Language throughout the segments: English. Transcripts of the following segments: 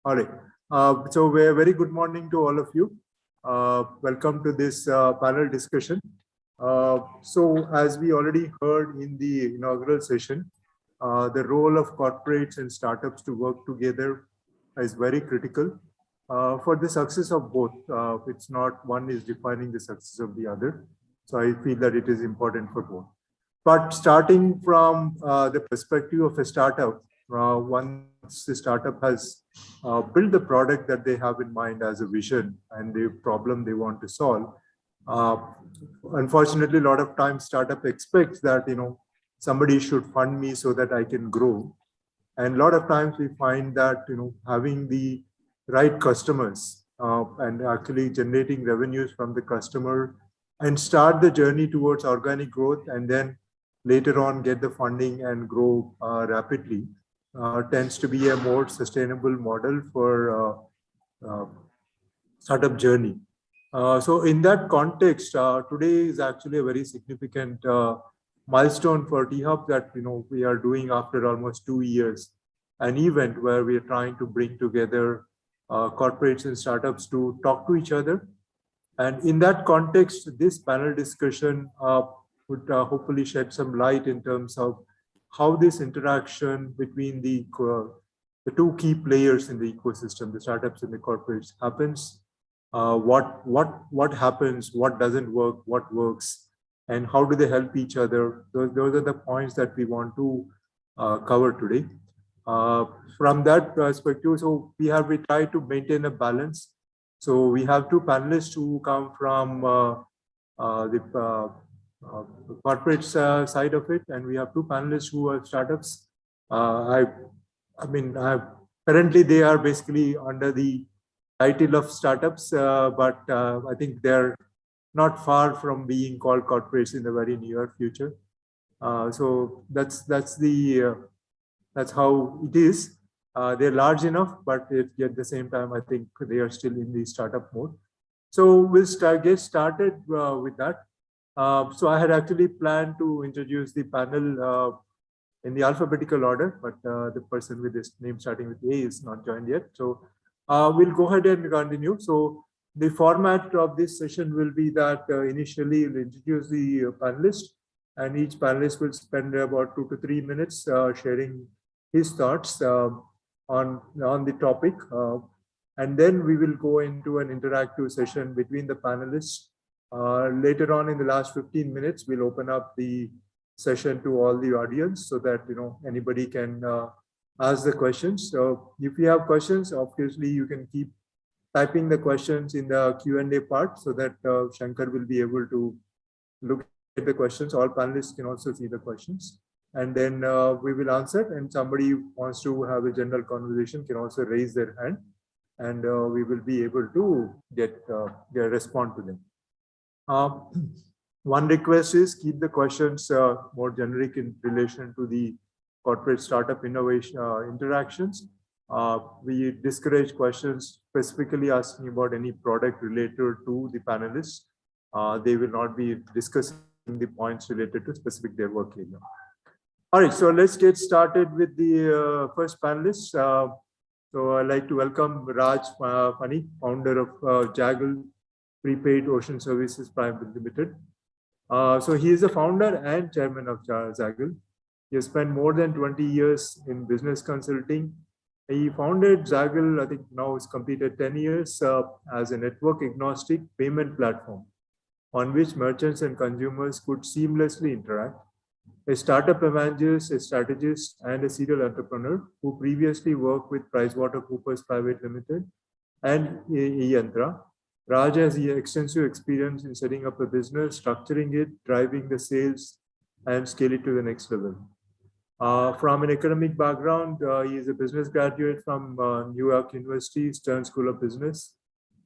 All right. So a very good morning to all of you. Welcome to this panel discussion. So as we already heard in the inaugural session, the role of corporates and startups to work together is very critical for the success of both. It's not one is defining the success of the other. So I feel that it is important for both. But starting from the perspective of a startup, once the startup has built the product that they have in mind as a vision and the problem they want to solve, uh, unfortunately, a lot of times startup expects that somebody should fund me so that I can grow. And a lot of times we find that having the right customers and actually generating revenues from the customer and start the journey towards organic growth and then later on get the funding and grow rapidly tends to be a more sustainable model for startup journey. So in that context, today is actually a very significant milestone for T-Hub that we are doing after almost 2 years, an event where we are trying to bring together corporates and startups to talk to each other. And in that context, this panel discussion would hopefully shed some light in terms of how this interaction between the two key players in the ecosystem, the startups and the corporates, happens. What happens, what doesn't work, what works, and how do they help each other? Those are the points that we want to cover today. From that perspective, so we try to maintain a balance. So we have two panelists who come from the corporate side of it, and we have two panelists who are startups. Currently they are basically under the title of startups, but I think they're not far from being called corporates in the very near future. So that's how it is. They're large enough, but at the same time, I think they are still in the startup mode. So we'll get started with that. So I had actually planned to introduce the panel in the alphabetical order, but the person with this name starting with A is not joined yet. So we'll go ahead and continue. So the format of this session will be that initially we'll introduce the panelist, and each panelist will spend about 2 to 3 minutes sharing his thoughts on the topic. And then we will go into an interactive session between the panelists. Later on in the last 15 minutes, we'll open up the session to all the audience so that anybody can ask the questions. So if you have questions, obviously you can keep typing the questions in the Q&A part so that Shankar will be able to look at the questions. All panelists can also see the questions, and then we will answer. And somebody who wants to have a general conversation can also raise their hand, and we will be able to respond to them. One request is keep the questions more generic in relation to the corporate startup innovation interactions. We discourage questions specifically asking about any product related to the panelists. They will not be discussing the points related to specific their work area. All right, so let's get started with the first panelist. So I'd like to welcome Raj Pani, founder of Jaggle Prepaid Ocean Services Private Limited. So he is the founder and chairman of Jaggle. He has spent more than 20 years in business consulting. He founded Jaggle, I think now it's completed 10 years as a network agnostic payment platform on which merchants and consumers could seamlessly interact. A startup evangelist, a strategist, and a serial entrepreneur who previously worked with PricewaterhouseCoopers Private Limited and Yantra. Raj has extensive experience in setting up a business, structuring it, driving the sales, and scale it to the next level. From an academic background, he is a business graduate from New York University Stern School of Business,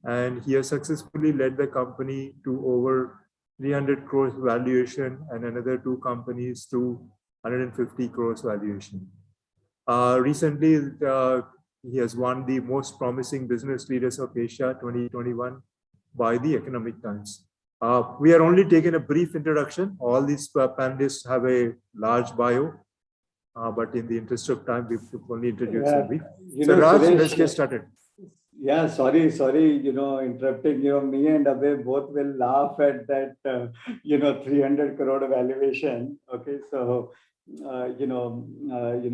and he has successfully led the company to over 300 crores valuation and another two companies to 150 crores valuation. Recently, he has won the Most Promising Business Leaders of Asia 2021 by the Economic Times. We are only taking a brief introduction. All these panelists have a large bio. but in the interest of time, we've only introduced Yeah, Ravi. you So know, Raj, Suresh, let's get started. yeah, sorry, interrupting. Me and Abhay both will laugh at that, 300 crore valuation. Okay, so,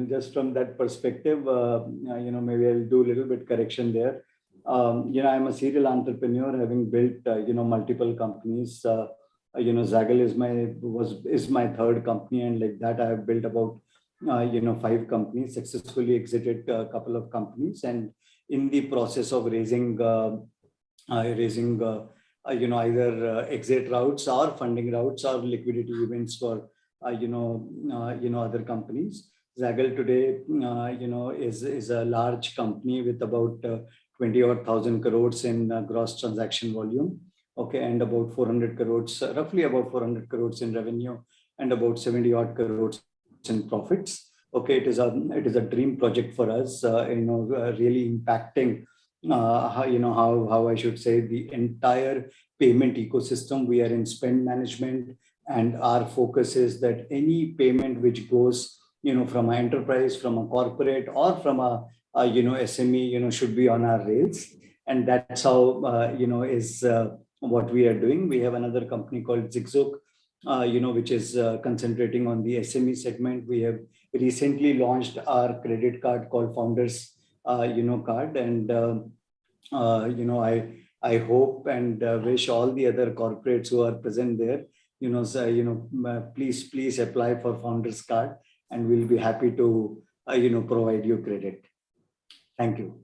just from that perspective, maybe I'll do a little bit correction there. I'm a serial entrepreneur, having built, multiple companies. Zaggle is my third company, and like that, I have built about, 5 companies, successfully exited a couple of companies, and in the process of either exit routes or funding routes or liquidity events for other companies. Zaggle today is a large company with about 20 or 1,000 crores in gross transaction volume. Okay, and about 400 crores, roughly about 400 crores in revenue, and about 70 odd crores in profits. Okay, it is a dream project for us, really impacting how I should say the entire payment ecosystem. We are in spend management, and our focus is that any payment which goes from an enterprise, from a corporate, or from a SME should be on our rails, and that's how is what we are doing. We have another company called Zigzag, which is concentrating on the SME segment. We have recently launched our credit card called Founders, card, and I hope and wish all the other corporates who are present there, please apply for Founders card, and we'll be happy to provide you credit. Thank you.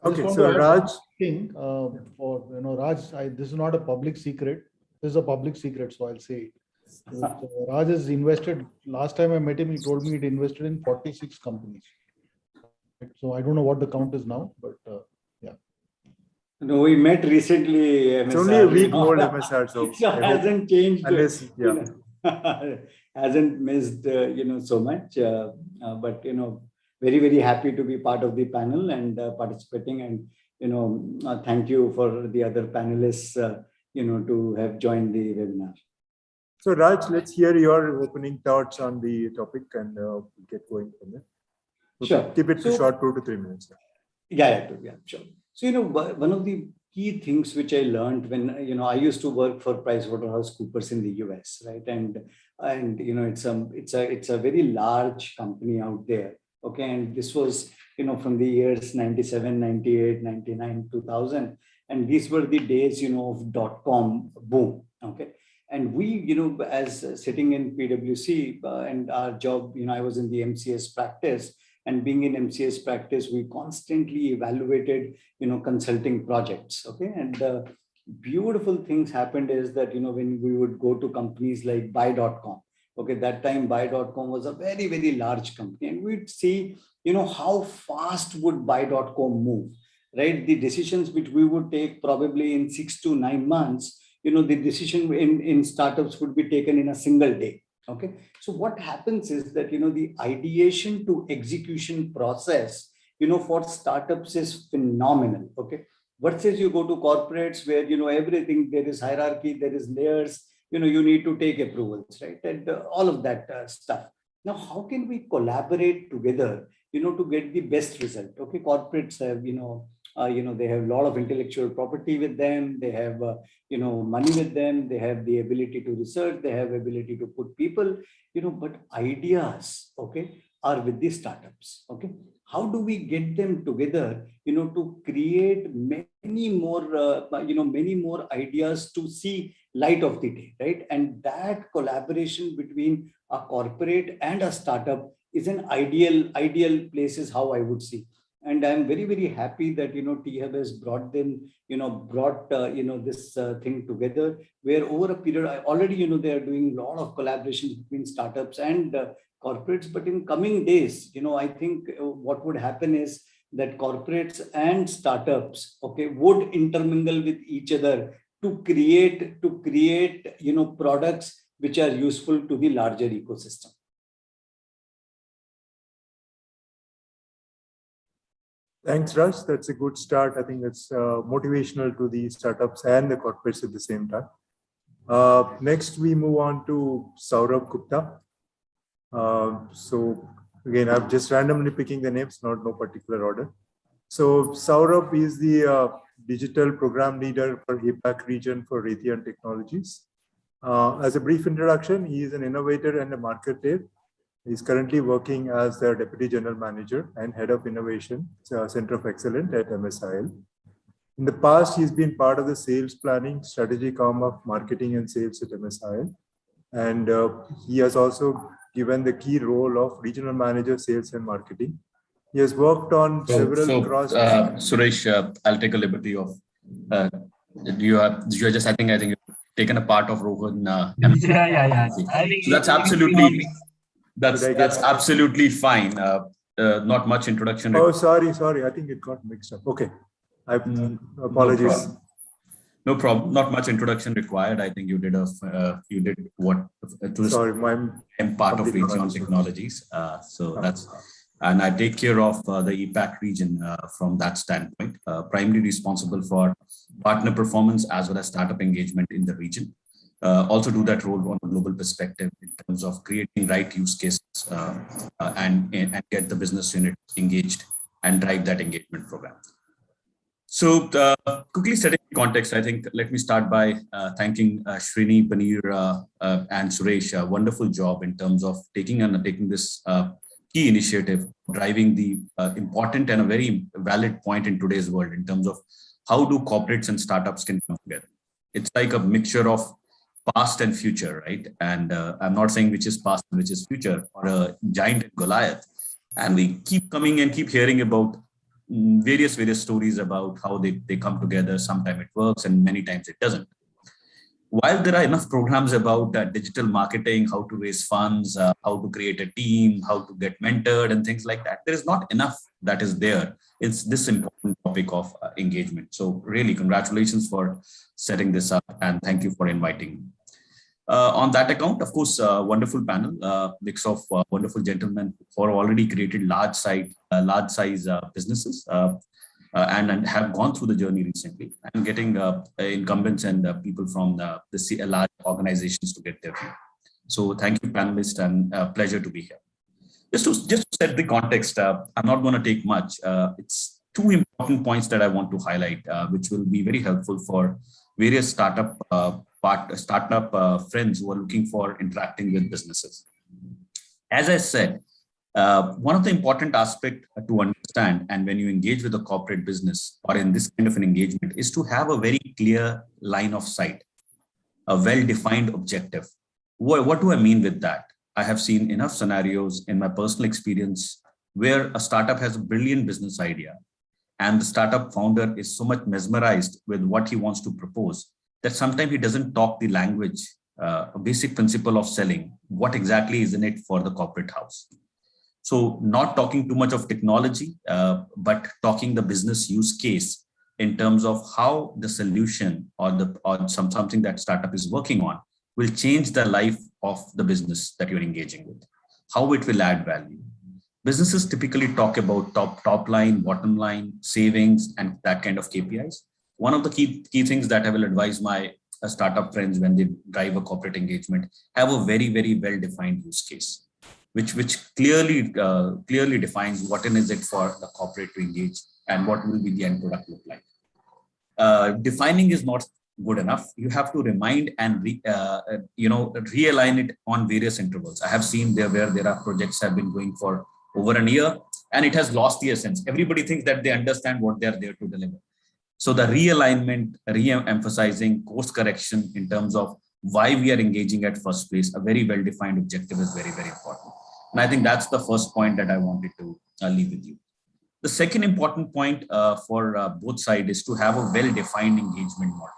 Okay, so Raj, Raj, this is not a public secret. This is a public secret, so I'll say it. Raj has invested. Last time I met him, he told me he'd invested in 46 companies. So I don't know what the count is now, but yeah. No, we met recently. MSR, it's only a week old, MSR, so it hasn't changed. Unless, yeah. Hasn't missed, so much. But very, very happy to be part of the panel and participating. And thank you for the other panelists, to have joined the webinar. So Raj, let's hear your opening thoughts on the topic, and we'll get going from there. Okay, sure. Keep it short, 2 to 3 minutes. Yeah, sure. So, one of the key things which I learned when, I used to work for PricewaterhouseCoopers in the US, right? And it's a very large company out there. Okay. And this was, from the years 97, 98, 99, 2000. And these were the days, of .com boom. Okay. And we, as sitting in PwC and our job, I was in the MCS practice, and being in MCS practice, we constantly evaluated, consulting projects. Okay. And beautiful things happened is that, when we would go to companies like buy.com, okay, that time buy.com was a very, very large company, and we'd see, how fast would buy.com move, right? The decisions which we would take probably in 6 to 9 months, the decision in startups would be taken in a single day. Okay. So what happens is that, the ideation to execution process, for startups is phenomenal. Okay. Versus you go to corporates where, everything, there is hierarchy, there is layers, you need to take approvals, right? And all of that stuff. Now, how can we collaborate together, to get the best result? Okay. Corporates have, they have a lot of intellectual property with them. They have, money with them. They have the ability to research. They have ability to put people, but ideas, okay, are with the startups. Okay. How do we get them together, to create many more, many more ideas to see light of the day, right? And that collaboration between a corporate and a startup is an ideal place, is how I would see. And I'm very, very happy that, T-Hub has brought them, this thing together, where over a period, already, they are doing a lot of collaborations between startups and corporates. But in coming days, I think what would happen is that corporates and startups, okay, would intermingle with each other to create, products which are useful to the larger ecosystem. Thanks, Raj. That's a good start. I think it's motivational to the startups and the corporates at the same time. Next, we move on to Saurabh Gupta. So Again, I'm just randomly picking the names, not no particular order. So Saurabh is the digital program leader for APAC region for Raytheon Technologies. As a brief introduction, he is an innovator and a marketer. He's currently working as the Deputy General Manager and Head of Innovation, Center of Excellence at MSIL. In the past, he's been part of the sales planning, strategic arm of marketing and sales at MSIL. And he has also given the key role of Regional Manager, Sales and Marketing. He has worked on several cross. Suresh, I'll take a liberty of. You just. I think you've taken a part of Rohan. Yeah. I think so that's absolutely. That's absolutely fine. Not much introduction. Oh, sorry. I think it got mixed up. Okay, apologies. No problem. Not much introduction required. I think you did what. Sorry, I'm part of Raytheon Technologies. So that's. And I take care of the EPAC region from that standpoint, primarily responsible for partner performance as well as startup engagement in the region. Also do that role on a global perspective in terms of creating right use cases and get the business unit engaged and drive that engagement program. So quickly setting context, I think let me start by thanking Srini, Paneer, and Suresh. Wonderful job in terms of taking this key initiative, driving the important and a very valid point in today's world in terms of how do corporates and startups can come together. It's like a mixture of past and future, right? And I'm not saying which is past and which is future, or a giant and Goliath. And we keep coming and keep hearing about various stories about how they come together. Sometimes it works and many times it doesn't. While there are enough programs about digital marketing, how to raise funds, how to create a team, how to get mentored and things like that, there is not enough that is there. It's this important topic of engagement. So really congratulations for setting this up and thank you for inviting me. On that account, of course, wonderful panel, mix of wonderful gentlemen who are already created large size businesses and have gone through the journey recently and getting incumbents and people from the large organizations to get their view. So thank you, panelists, and pleasure to be here. Just to set the context, I'm not going to take much. It's two important points that I want to highlight, which will be very helpful for various startup friends who are looking for interacting with businesses. As I said, one of the important aspects to understand, and when you engage with a corporate business or in this kind of an engagement, is to have a very clear line of sight, a well-defined objective. What do I mean with that? I have seen enough scenarios in my personal experience where a startup has a brilliant business idea and the startup founder is so much mesmerized with what he wants to propose that sometimes he doesn't talk the language, a basic principle of selling, what exactly is in it for the corporate house. So not talking too much of technology, but talking the business use case in terms of how the solution or something that startup is working on will change the life of the business that you're engaging with, how it will add value. Businesses typically talk about top line, bottom line, savings, and that kind of KPIs. One of the key things that I will advise my startup friends when they drive a corporate engagement, have a very well-defined use case, which clearly defines what is it for the corporate to engage and what will be the end product look like. Defining is not good enough. You have to remind and realign it on various intervals. I have seen where there are projects have been going for over a year and it has lost the essence. Everybody thinks that they understand what they're there to deliver. So the realignment, re-emphasizing, course correction in terms of why we are engaging at first place, a very well-defined objective is very important. And I think that's the first point that I wanted to leave with you. The second important point for both sides is to have a well-defined engagement model.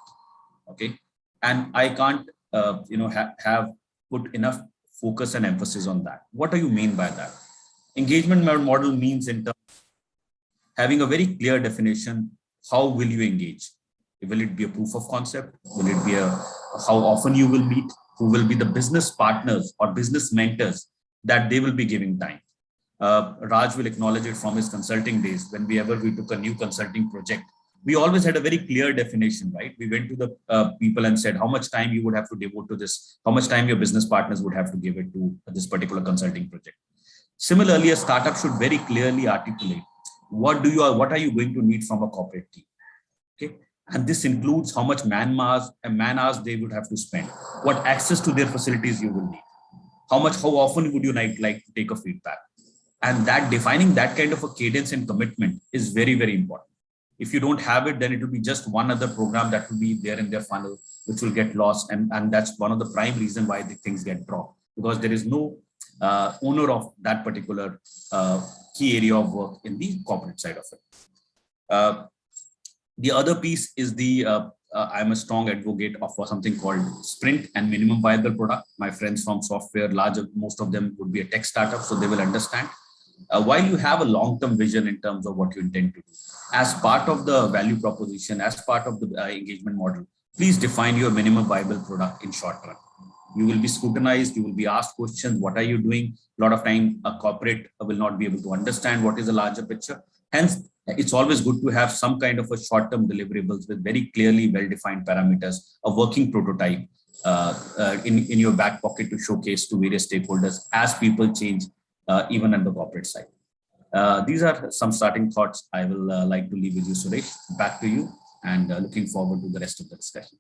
Okay, and I can't have put enough focus and emphasis on that. What do you mean by that? Engagement model means in terms of having a very clear definition. How will you engage? Will it be a proof of concept? Will it be how often you will meet? Who will be the business partners or business mentors that they will be giving time? Raj will acknowledge it from his consulting days. Whenever we took a new consulting project, we always had a very clear definition, right? We went to the people and said how much time you would have to devote to this, how much time your business partners would have to give it to this particular consulting project. Similarly, a startup should very clearly articulate what are you going to need from a corporate team. Okay, and this includes how much man hours they would have to spend, what access to their facilities you will need, how often would you like to take a feedback, and that defining that kind of a cadence and commitment is very, very important. If you don't have it, then it will be just one other program that will be there in their funnel, which will get lost, and that's one of the prime reason why the things get dropped, because there is no owner of that particular key area of work in the corporate side of it. The other piece is I'm a strong advocate of something called sprint and minimum viable product. My friends from software, most of them would be a tech startup, so they will understand. While you have a long-term vision in terms of what you intend to do, as part of the value proposition, as part of the engagement model, please define your minimum viable product in short run. You will be scrutinized, you will be asked questions, what are you doing? A lot of time, a corporate will not be able to understand what is the larger picture. Hence, it's always good to have some kind of a short-term deliverables with very clearly well-defined parameters, a working prototype in your back pocket to showcase to various stakeholders as people change, even on the corporate side. These are some starting thoughts I will like to leave with you, Suresh. Back to you, and looking forward to the rest of the discussion.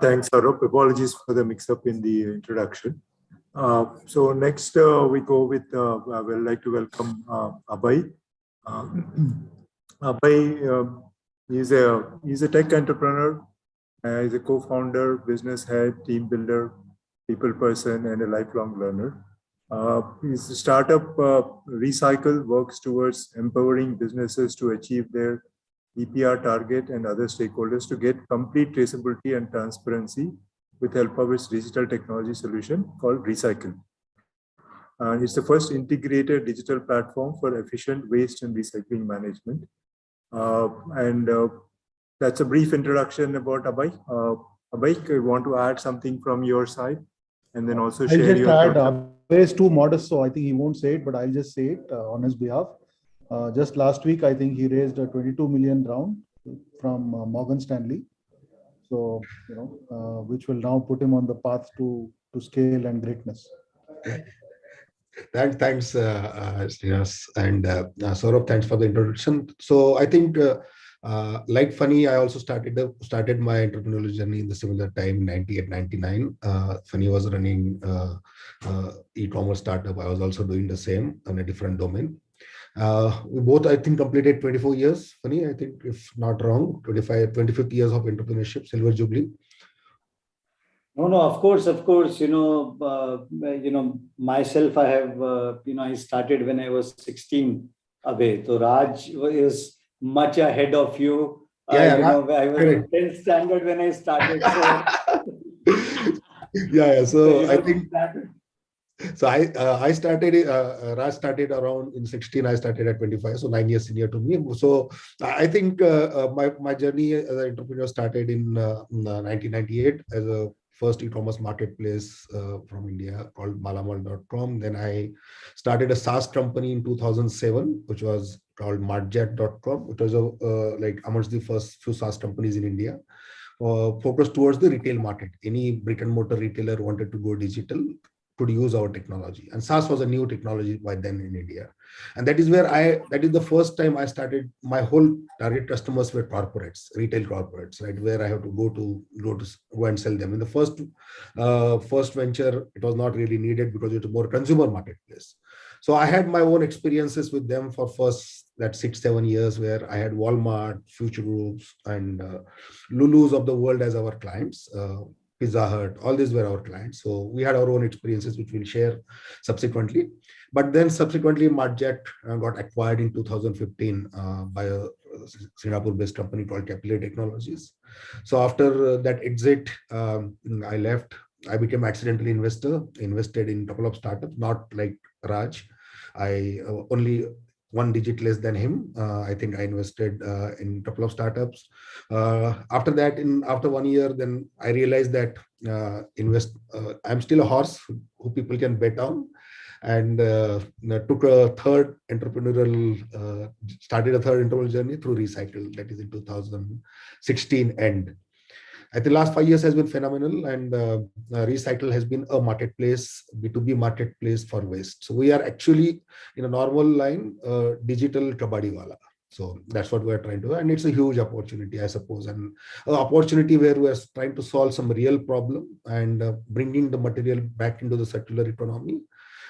Thanks, Saurabh. Apologies for the mix-up in the introduction. So next we go with, I would like to welcome Abhay. Abhay is a tech entrepreneur. He's a co-founder, business head, team builder, people person, and a lifelong learner. His startup Recycle works towards empowering businesses to achieve their EPR target and other stakeholders to get complete traceability and transparency with help of its digital technology solution called Recycle. It's the first integrated digital platform for efficient waste and recycling management. That's a brief introduction about Abhay. Abhay, you want to add something from your side? And then also share I'll just your add, Abhay is too modest, so I think he won't say it, but I'll just say it on his behalf. Just last week, I think he raised a 22 million round from Morgan Stanley. So, which will now put him on the path to scale and greatness. Thanks, Srinas, and Saurabh, thanks for the introduction. So I think, like Funny, I also started my entrepreneurial journey in the similar time, 98, 99. Funny was running e-commerce startup. I was also doing the same on a different domain. We both, I think, completed 24 years. Funny, I think, if not wrong, 25 years of entrepreneurship, Silver Jubilee. No, of course, myself, I have, I started when I was 16 away. So Raj is much ahead of you. I was in 10th standard when I started. So So I think, so I started, Raj started around in 16, I started at 25, so 9 years senior to me. So I think my journey as an entrepreneur started in 1998 as a first e-commerce marketplace from India called Malamal.com. Then I started a SaaS company in 2007, which was called Martjet.com. It was like amongst the first few SaaS companies in India, focused towards the retail market. Any brick and mortar retailer wanted to go digital could use our technology, and SaaS was a new technology by then in India. And that is where that is the first time I started. My whole target customers were corporates, retail corporates, right, where I have to go and sell them. In the first venture, it was not really needed because it was more consumer marketplace. So I had my own experiences with them for first that 6-7 years, where I had Walmart, Future Groups, and Lulu's of the world as our clients. Pizza Hut, all these were our clients. So we had our own experiences, which we'll share subsequently. But then subsequently, Martjet got acquired in 2015 by a Singapore-based company called Capillary Technologies. So after that exit, I left. I became accidental investor, invested in a couple of startups, not like Raj. I only one digit less than him. I think I invested in a couple of startups. After that, after 1 year, then I realized that I'm still a horse who people can bet on, and took a third entrepreneurial, started a third entrepreneurial journey through Recycle. That is in 2016 end. I think last 5 years has been phenomenal, and Recycle has been a marketplace, B2B marketplace for waste. So we are actually in a normal line, digital kabadi wala. So that's what we are trying to do, and it's a huge opportunity, I suppose, and an opportunity where we are trying to solve some real problem and bringing the material back into the circular economy.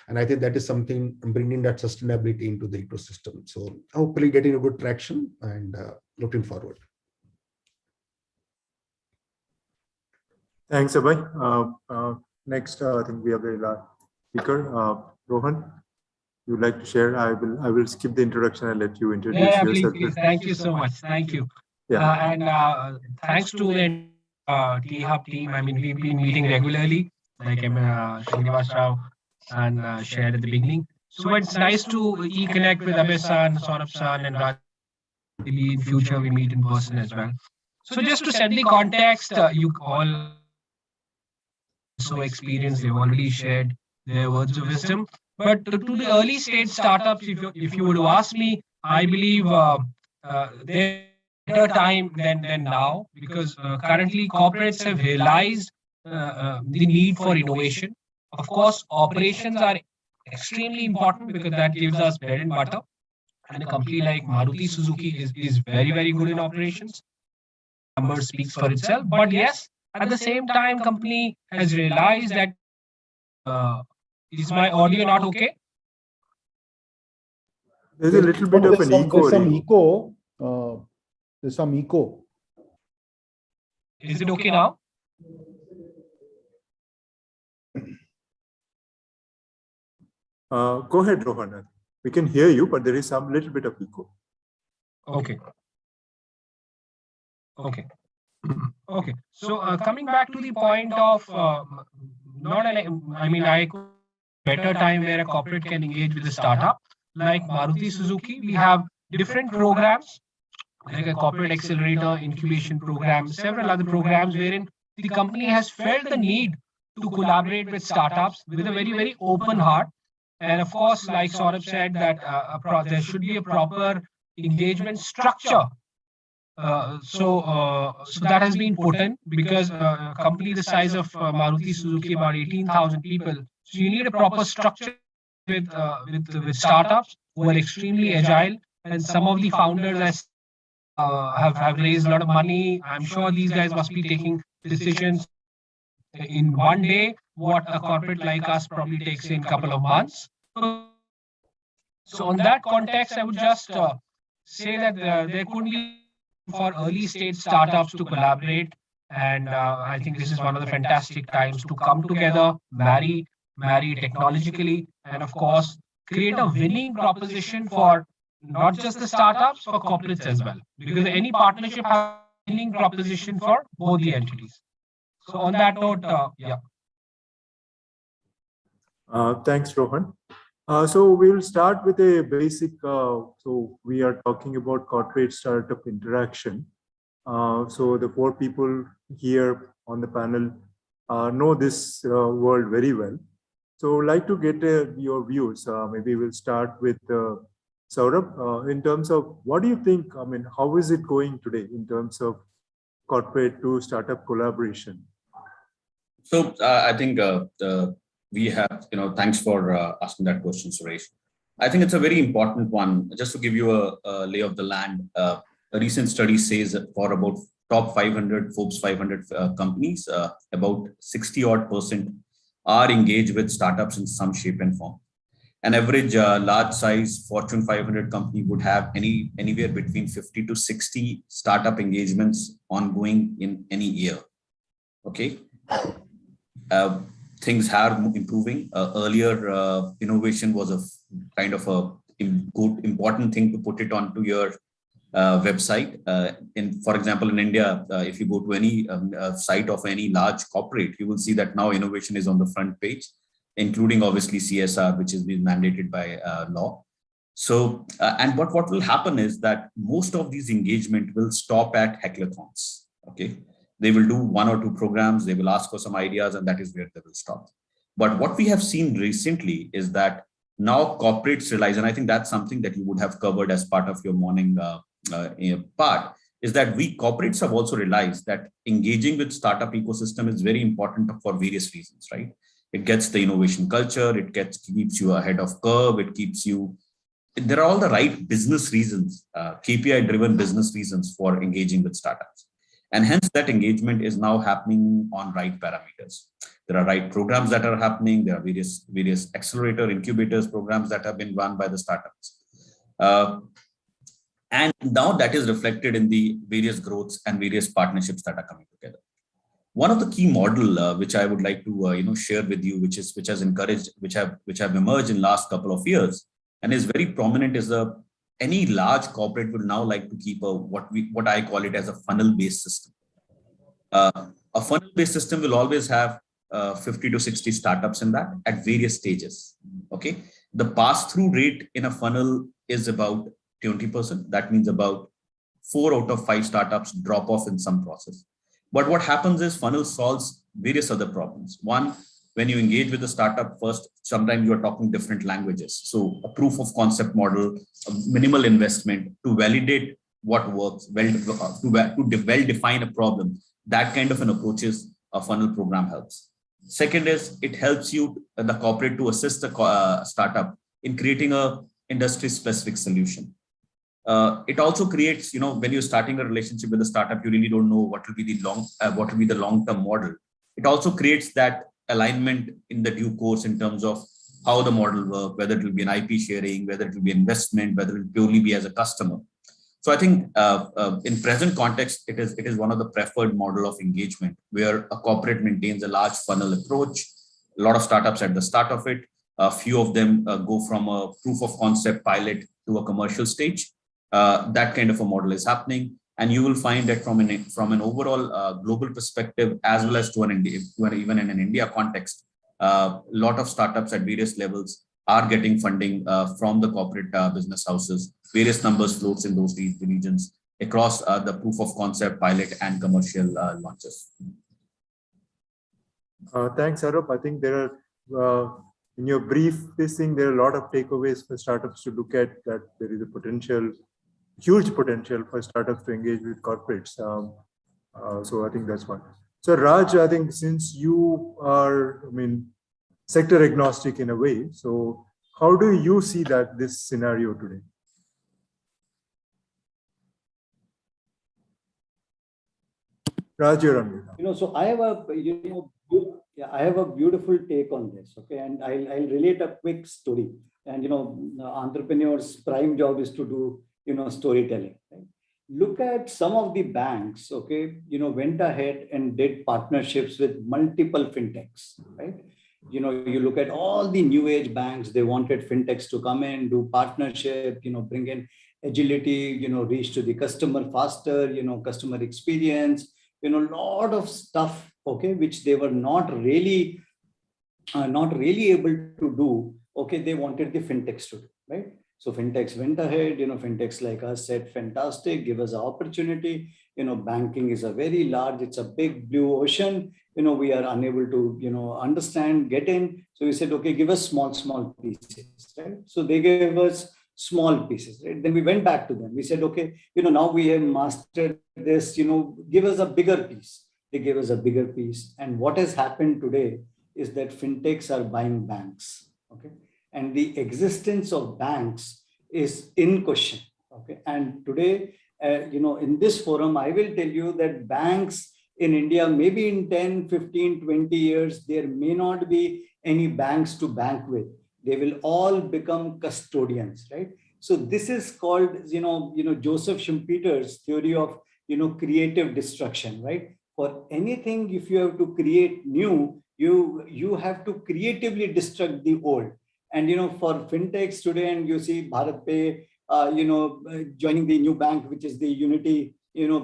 And I think that is something, bringing that sustainability into the ecosystem. So hopefully getting a good traction, and looking forward. Thanks, Abhay. Next, I think we have the last speaker, Rohan. You'd like to share? I will skip the introduction and let you introduce yourself. Please. Thank you so much. Thank you. Yeah. And thanks to the T-Hub team. I mean, we've been meeting regularly, like Srinivas Rao and shared at the beginning. So it's nice to connect with Abhay San, Saurabh San, and Raj. Maybe in future we meet in person as well. So just to set the context, you all so experienced, they've already shared their words of wisdom. But to the early stage startups, if you were to ask me, I believe there's better time than now, because currently corporates have realized the need for innovation. Of course, operations are extremely important because that gives us bread and butter. And a company like Maruti Suzuki is very, very good in operations. Number speaks for itself. But yes, at the same time, company has realized that is my audio not okay? There's a little bit of an echo. There's some echo. Is it okay now? Go ahead, Rohan. We can hear you, but there is some little bit of echo. Okay. Okay. Okay. So coming back to the point of not an, I mean, I could better time where a corporate can engage with a startup like Maruti Suzuki. We have different programs like a corporate accelerator, incubation program, several other programs wherein the company has felt the need to collaborate with startups with a very, very open heart. And of course, like Saurabh said, that there should be a proper engagement structure. So that has been put in because a company the size of Maruti Suzuki, about 18,000 people. So you need a proper structure with startups who are extremely agile, and some of the founders have raised a lot of money. I'm sure these guys must be taking decisions in one day what a corporate like us probably takes in a couple of months. So on that context, I would just say that there could be for early stage startups to collaborate. And I think this is one of the fantastic times to come together, marry technologically, and of course, create a winning proposition for not just the startups, for corporates as well. Because any partnership has a winning proposition for both the entities. So on that note, yeah. Thanks, Rohan. So we'll start with a basic, so we are talking about corporate startup interaction. So the 4 people here on the panel know this world very well. So I'd like to get your views. Maybe we'll start with Saurabh. In terms of what do you think, I mean, how is it going today in terms of corporate to startup collaboration? So I think we have, thanks for asking that question, Suresh. I think it's a very important one. Just to give you a lay of the land, a recent study says that for about top 500, Forbes 500 companies, about 60% are engaged with startups in some shape and form. An average large size Fortune 500 company would have anywhere between 50 to 60 startup engagements ongoing in any year. Okay. Things are improving. Earlier, innovation was a kind of a good, important thing to put it onto your website. For example, in India, if you go to any site of any large corporate, you will see that now innovation is on the front page, including obviously CSR, which is being mandated by law. So, and what will happen is that most of these engagement will stop at hackathons. Okay. They will do 1 or 2 programs, they will ask for some ideas, and that is where they will stop. But what we have seen recently is that now corporates realize, and I think that's something that you would have covered as part of your morning part, is that we corporates have also realized that engaging with startup ecosystem is very important for various reasons, right? It gets the innovation culture, keeps you ahead of curve, it keeps you, there are all the right business reasons, KPI driven business reasons for engaging with startups. And hence that engagement is now happening on right parameters. There are right programs that are happening. There are various accelerator incubators programs that have been run by the startups. And now that is reflected in the various growths and various partnerships that are coming together. One of the key model which I would like to share with you, which has encouraged, which have emerged in last couple of years, and is very prominent, is any large corporate would now like to keep what I call it as a funnel based system. A funnel based system will always have 50 to 60 startups in that at various stages. Okay, the pass through rate in a funnel is about 20%. That means about 4 out of 5 startups drop off in some process. But what happens is funnel solves various other problems. One, when you engage with a startup first, sometimes you're talking different languages. So a proof of concept model, a minimal investment to validate what works, to well define a problem. That kind of an approach is a funnel program helps. Second is it helps you, the corporate, to assist the startup in creating a industry specific solution. It also creates, when you're starting a relationship with a startup, you really don't know what will be the long-term model. It also creates that alignment in the due course in terms of how the model works, whether it will be an IP sharing, whether it will be investment, whether it will purely be as a customer. So I think in present context, it is one of the preferred model of engagement where a corporate maintains a large funnel approach. A lot of startups at the start of it, a few of them go from a proof of concept pilot to a commercial stage. That kind of a model is happening, and you will find that from an overall global perspective, as well as even in an India context, a lot of startups at various levels are getting funding from the corporate business houses. Various numbers floats in those regions across the proof of concept, pilot, and commercial launches. Thanks, Arup. I think there are, in your brief, there are a lot of takeaways for startups to look at, that there is a huge potential for startups to engage with corporates. So I think that's one. So Raj, I think since you are, sector agnostic in a way, so how do you see this scenario today? Raj, you're on mute. So I have I have a beautiful take on this. Okay, and I'll relate a quick story. And entrepreneurs' prime job is to do storytelling. Right? Look at some of the banks. Okay, went ahead and did partnerships with multiple fintechs. Right. You look at all the new age banks. They wanted fintechs to come in, do partnership. Bring in agility. Reach to the customer faster. Customer experience. Lot of stuff, okay, which they were not really able to do. Okay, they wanted the fintechs to do, right? So fintechs went ahead, fintechs like us said, fantastic, give us an opportunity. Banking is a very large, it's a big blue ocean. We are unable to, understand, get in. So we said, okay, give us small pieces, right? So they gave us small pieces, right? Then we went back to them. We said, okay, now we have mastered this, give us a bigger piece. They gave us a bigger piece. And what has happened today is that fintechs are buying banks, okay? And the existence of banks is in question, okay? And today, in this forum, I will tell you that banks in India, maybe in 10, 15, 20 years, there may not be any banks to bank with. They will all become custodians, right? So this is called, Joseph Schumpeter's theory of, creative destruction, right? For anything, if you have to create new, you have to creatively destruct the old. And, for fintechs today, and you see Bharat Pay, joining the new bank, which is the Unity,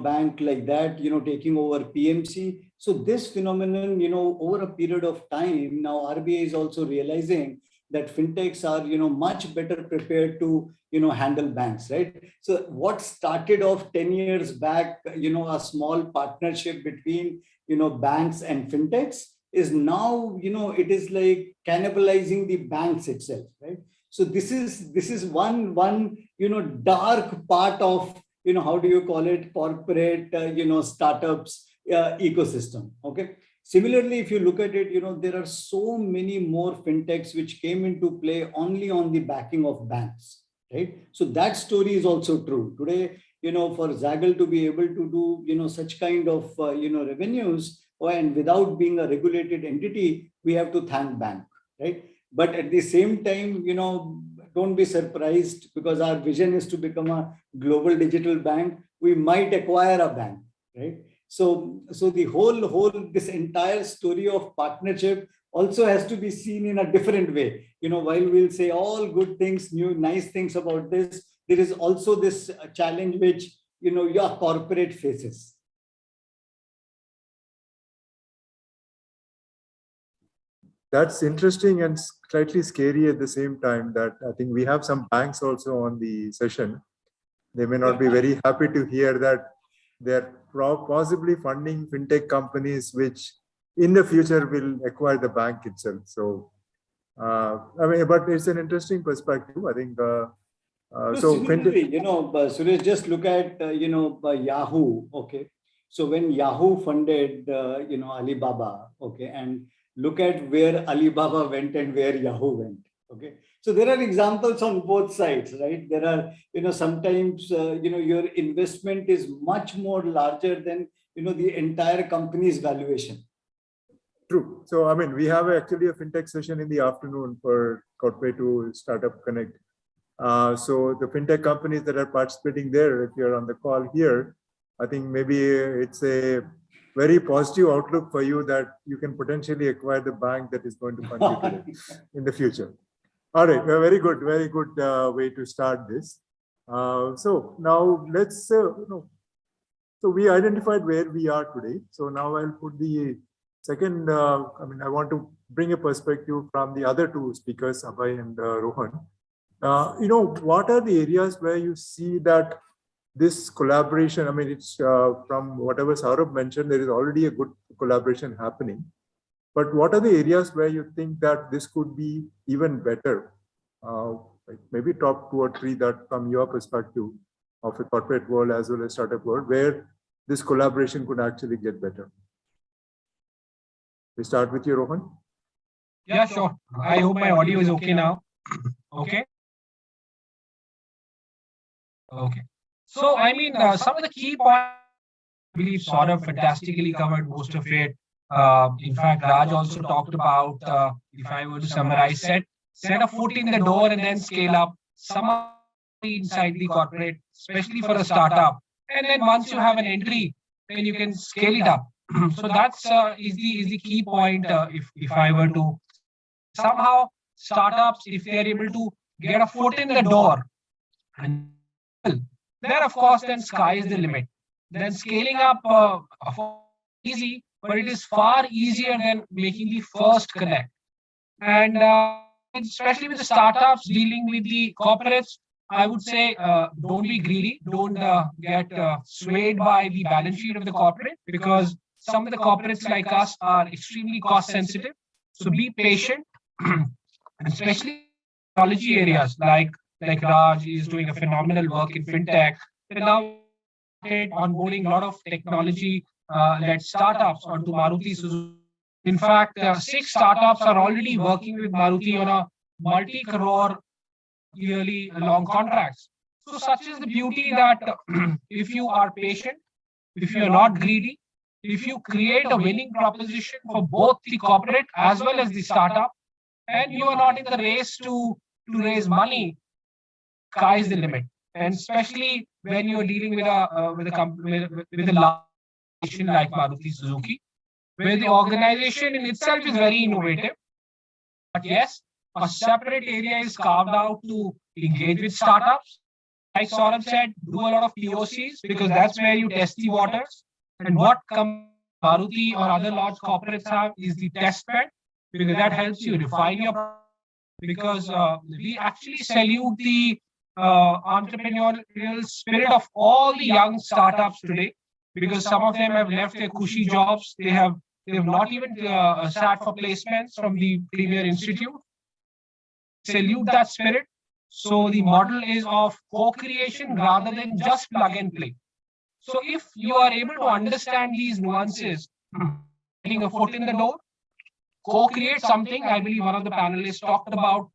bank like that, taking over PMC. So this phenomenon, over a period of time, now RBI is also realizing that fintechs are, much better prepared to, handle banks, right? So what started off 10 years back, a small partnership between, banks and fintechs is now, it is like cannibalizing the banks itself, right? So this is one, dark part of, how do you call it, corporate, startups ecosystem. Okay. Similarly, if you look at it, there are so many more fintechs which came into play only on the backing of banks, right? So that story is also true. Today, for Zaggle to be able to do, such kind of, revenues, and without being a regulated entity, we have to thank bank, right? But at the same time, don't be surprised, because our vision is to become a global digital bank. We might acquire a bank, right? So the whole this entire story of partnership also has to be seen in a different way. While we'll say all good things, nice things about this, there is also this challenge which your corporate faces. That's interesting and slightly scary at the same time, that I think we have some banks also on the session. They may not be very happy to hear that they're possibly funding fintech companies which in the future will acquire the bank itself. So, but it's an interesting perspective, I think. So similarly, Suresh, just look at, Yahoo. Okay. So when Yahoo funded, Alibaba, okay, and look at where Alibaba went and where Yahoo went. Okay. So there are examples on both sides, right? There are, sometimes, your investment is much more larger than, the entire company's valuation. True. So, we have actually a fintech session in the afternoon for Corporate to Startup Connect. So the fintech companies that are participating there, if you're on the call here, I think maybe it's a very positive outlook for you that you can potentially acquire the bank that is going to fund you today in the future. All right, very good way to start this. So now let's, so we identified where we are today. So now I'll put the second, I want to bring a perspective from the other two speakers, Abhay and Rohan. What are the areas where you see that this collaboration, it's from whatever Saurabh mentioned, there is already a good collaboration happening. But what are the areas where you think that this could be even better? Like maybe top 2 or 3 that from your perspective of a corporate world as well as startup world, where this collaboration could actually get better. We start with you, Rohan. Yeah, sure. I hope my audio is okay now. Okay. Okay. So, some of the key points, I believe Saurabh fantastically covered most of it. In fact, Raj also talked about, if I were to summarize, set a foot in the door and then scale up some inside the corporate, especially for a startup. And then once you have an entry, then you can scale it up. So that's is the key point. If I were to somehow startups, if they are able to get a foot in the door, and then of course then sky is the limit. Then scaling up easy, but it is far easier than making the first connect. And especially with the startups dealing with the corporates, I would say don't be greedy. Don't get swayed by the balance sheet of the corporate, because some of the corporates like us are extremely cost sensitive. So be patient, especially technology areas like Raj is doing a phenomenal work in fintech. And now onboarding a lot of technology-led startups onto Maruti Suzuki. In fact, 6 startups are already working with Maruti on a multi-crore yearly long contracts. So such is the beauty that if you are patient, if you are not greedy, if you create a winning proposition for both the corporate as well as the startup, and you are not in the race to raise money, sky is the limit. And especially when you're dealing with a company with a large organization like Maruti Suzuki, where the organization in itself is very innovative. But yes, a separate area is carved out to engage with startups. Like Saurabh said, do a lot of POCs, because that's where you test the waters. And what Maruti or other large corporates have is the test bed, because that helps you refine your product. Because we actually salute the entrepreneurial spirit of all the young startups today, because some of them have left their cushy jobs. They have not even sat for placements from the Premier Institute. Salute that spirit. So the model is of co-creation rather than just plug and play. So if you are able to understand these nuances, getting a foot in the door, co-create something. I believe one of the panelists talked about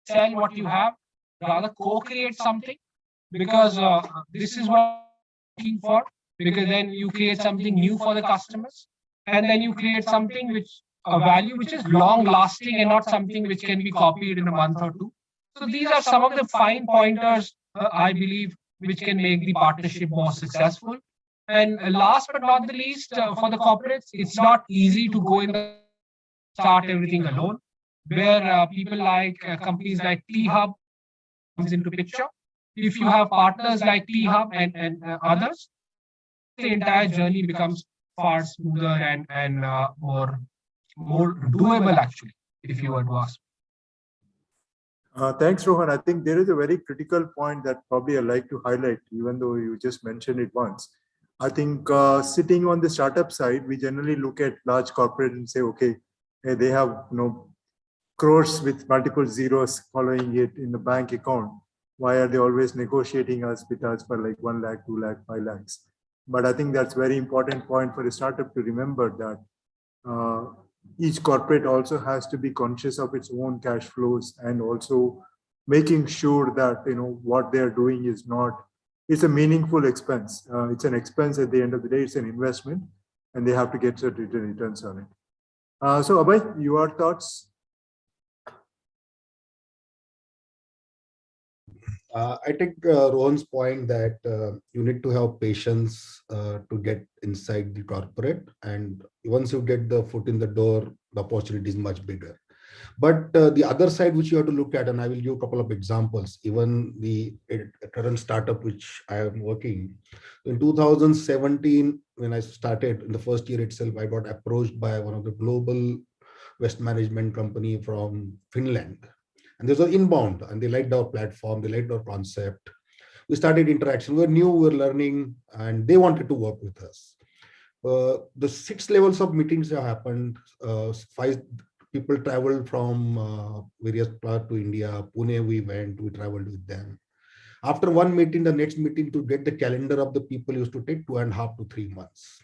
sell what you have, rather co-create something, because this is what I'm looking for, because then you create something new for the customers, and then you create something which a value which is long lasting and not something which can be copied in a month or two. So these are some of the fine pointers, I believe, which can make the partnership more successful. And last but not the least, for the corporates, it's not easy to go in the start everything alone, where people like companies like T Hub comes into picture. If you have partners like T Hub and others, the entire journey becomes far smoother and more doable actually, if you were to ask. Thanks, Rohan. I think there is a very critical point that probably I'd like to highlight, even though you just mentioned it once. I think sitting on the startup side, we generally look at large corporate and say, okay, they have crores with multiple zeros following it in the bank account. Why are they always negotiating us with us for like 1 lakh, 2 lakh, 5 lakhs? But I think that's very important point for a startup to remember that each corporate also has to be conscious of its own cash flows and also making sure that what they are doing is not, it's a meaningful expense. It's an expense at the end of the day. It's an investment, and they have to get certain returns on it. So Abhay, your thoughts? I take Rohan's point that you need to have patience to get inside the corporate, and once you get the foot in the door, the opportunity is much bigger. But the other side which you have to look at, and I will give a couple of examples, even the current startup which I am working, in 2017, when I started in the first year itself, I got approached by one of the global waste management company from Finland. And this was inbound, and they liked our platform, they liked our concept. We started interaction, we were new, we were learning, and they wanted to work with us. The 6 levels of meetings have happened. 5 people traveled from various parts to India. Pune we went, we traveled with them. After one meeting, the next meeting, to get the calendar of the people used to take 2.5 to 3 months.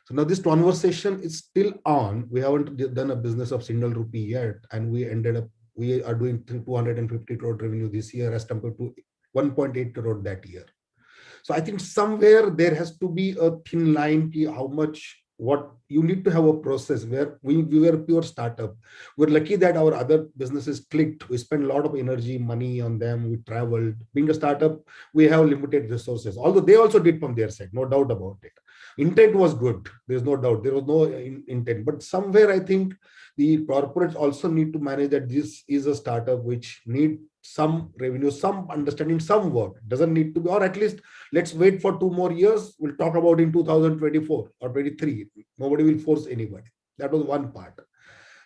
So now this conversation is still on. We haven't done a business of single rupee yet, and we are doing 250 crore revenue this year as compared to 1.8 crore that year. So I think somewhere there has to be a thin line, how much, what you need to have a process where we were a pure startup. We're lucky that our other businesses clicked. We spent a lot of energy, money on them. We traveled. Being a startup, we have limited resources, although they also did from their side, no doubt about it. Intent was good. There's no doubt. There was no intent. But somewhere I think the corporates also need to manage that this is a startup which need some revenue, some understanding, some work. Doesn't need to be, or at least let's wait for 2 more years. We'll talk about in 2024 or 23. Nobody will force anybody. That was one part.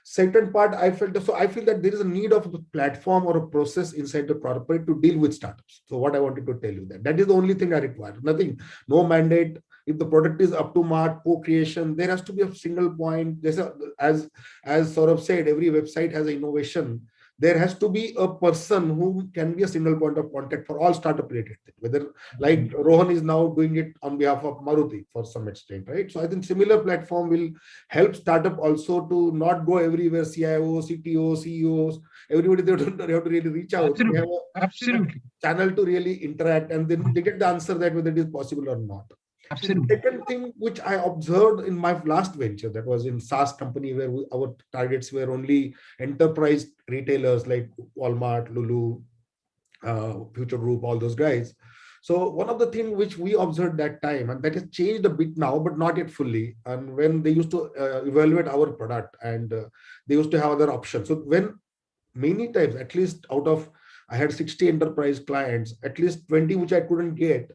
Second part, I feel that there is a need of a platform or a process inside the corporate to deal with startups. So what I wanted to tell you, that is the only thing I require. Nothing, no mandate. If the product is up to mark, co-creation, there has to be a single point. As Saurabh said, every website has an innovation. There has to be a person who can be a single point of contact for all startup related things, whether like Rohan is now doing it on behalf of Maruti for some extent, right? So I think similar platform will help startup also to not go everywhere, CIO, CTO, CEOs, everybody, they have to really reach out. Absolutely. Absolutely. Channel to really interact, and then they get the answer that whether it is possible or not. Absolutely. Second thing which I observed in my last venture, that was in SaaS company, where our targets were only enterprise retailers like Walmart, Lulu, Future Group, all those guys. So one of the things which we observed that time, and that has changed a bit now, but not yet fully. And when they used to evaluate our product, and they used to have other options. So when many times, at least out of, I had 60 enterprise clients, at least 20 which I couldn't get,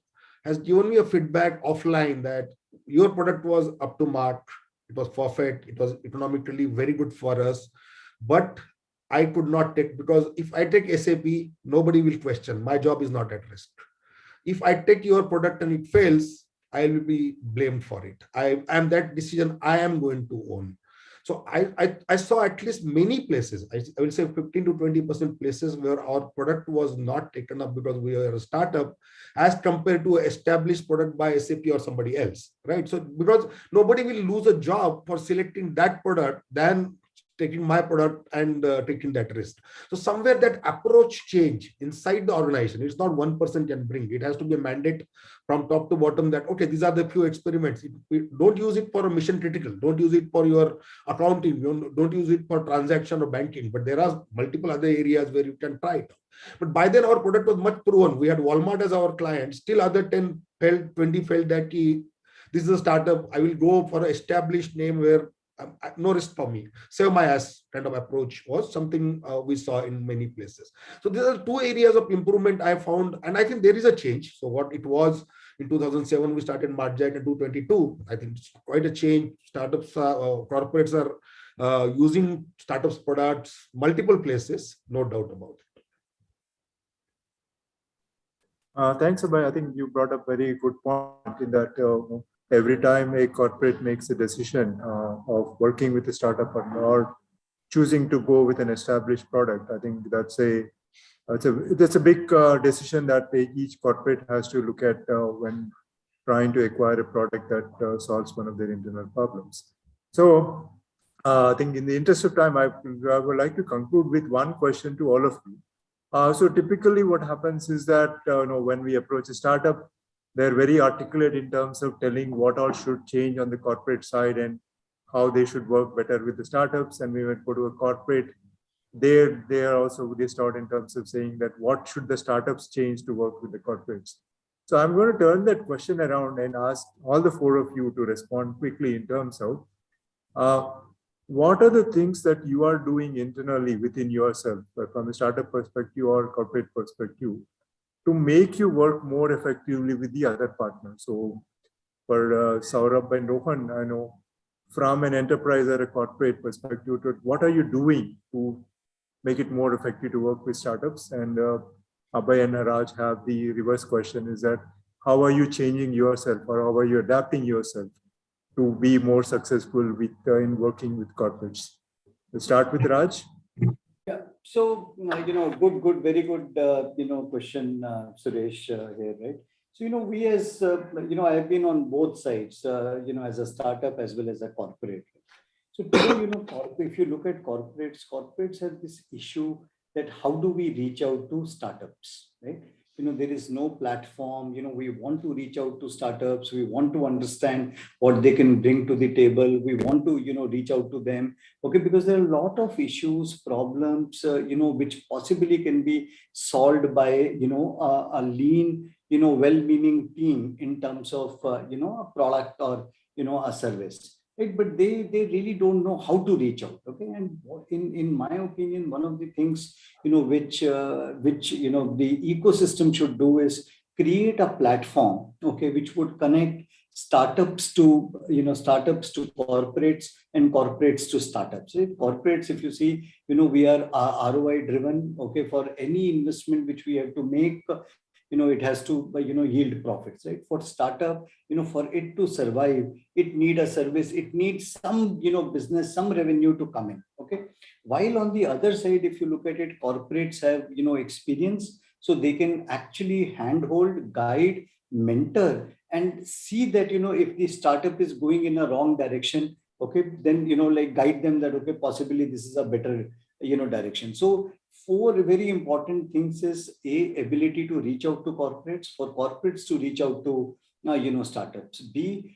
has given me a feedback offline that your product was up to mark, it was perfect, it was economically very good for us, but I could not take, because if I take SAP, nobody will question, my job is not at risk. If I take your product and it fails, I will be blamed for it. And that decision I am going to own. So I saw at least many places, I will say 15 to 20% places where our product was not taken up because we are a startup as compared to an established product by SAP or somebody else, right? So because nobody will lose a job for selecting that product than taking my product and taking that risk. So somewhere that approach change inside the organization, it's not one person can bring. It has to be a mandate from top to bottom that, okay, these are the few experiments. Don't use it for a mission critical. Don't use it for your accounting. Don't use it for transaction or banking. But there are multiple other areas where you can try it. But by then our product was much proven. We had Walmart as our client. Still other 10 felt, 20 felt that this is a startup. I will go for an established name where no risk for me. Save my ass kind of approach was something we saw in many places. So these are two areas of improvement I found, and I think there is a change. So what it was in 2007, we started Marjack in 2022. I think it's quite a change. Startups, corporates are using startups products multiple places, no doubt about it. Thanks, Abhay. I think you brought up very good point in that every time a corporate makes a decision of working with a startup or choosing to go with an established product, I think that's a big decision that each corporate has to look at when trying to acquire a product that solves one of their internal problems. So I think in the interest of time, I would like to conclude with one question to all of you. So typically what happens is that when we approach a startup, they're very articulate in terms of telling what all should change on the corporate side and how they should work better with the startups. And we would go to a corporate, they start in terms of saying that what should the startups change to work with the corporates. So I'm going to turn that question around and ask all the four of you to respond quickly in terms of what are the things that you are doing internally within yourself from a startup perspective or corporate perspective to make you work more effectively with the other partners. So for Saurabh and Rohan, I know from an enterprise or a corporate perspective, what are you doing to make it more effective to work with startups? And Abhay and Raj have the reverse question, is that how are you changing yourself or how are you adapting yourself to be more successful with in working with corporates? We'll start with Raj. Yeah. So, good, very good, question, Suresh, here, right? So, we as, I have been on both sides, as a startup as well as a corporate. So today, if you look at corporates have this issue that how do we reach out to startups, right? There is no platform, we want to reach out to startups. We want to understand what they can bring to the table. We want to, reach out to them. Okay, because there are a lot of issues, problems, which possibly can be solved by, a lean, well-meaning team in terms of, a product or, a service. Right? But they really don't know how to reach out. Okay, and in my opinion, one of the things which the ecosystem should do is create a platform, okay, which would connect startups to corporates and corporates to startups. Right? Corporates, if you see, we are ROI driven. Okay, for any investment which we have to make, it has to, yield profits, right? For startup, for it to survive, it needs a service, it needs some, business, some revenue to come in. Okay. While on the other side, if you look at it, corporates have, experience, so they can actually handhold, guide, mentor, and see that, if the startup is going in a wrong direction, okay, then, guide them that, okay, possibly this is a better, direction. So four very important things is ability to reach out to corporates, for corporates to reach out to startups. B,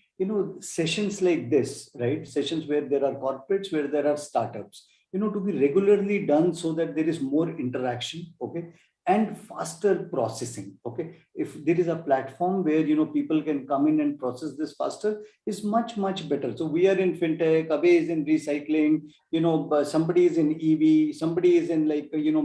sessions like this, right? Sessions where there are corporates, where there are startups, to be regularly done so that there is more interaction, okay, and faster processing. Okay, if there is a platform where people can come in and process this faster, is much better. So we are in fintech, Abhay is in recycling, somebody is in EV, somebody is in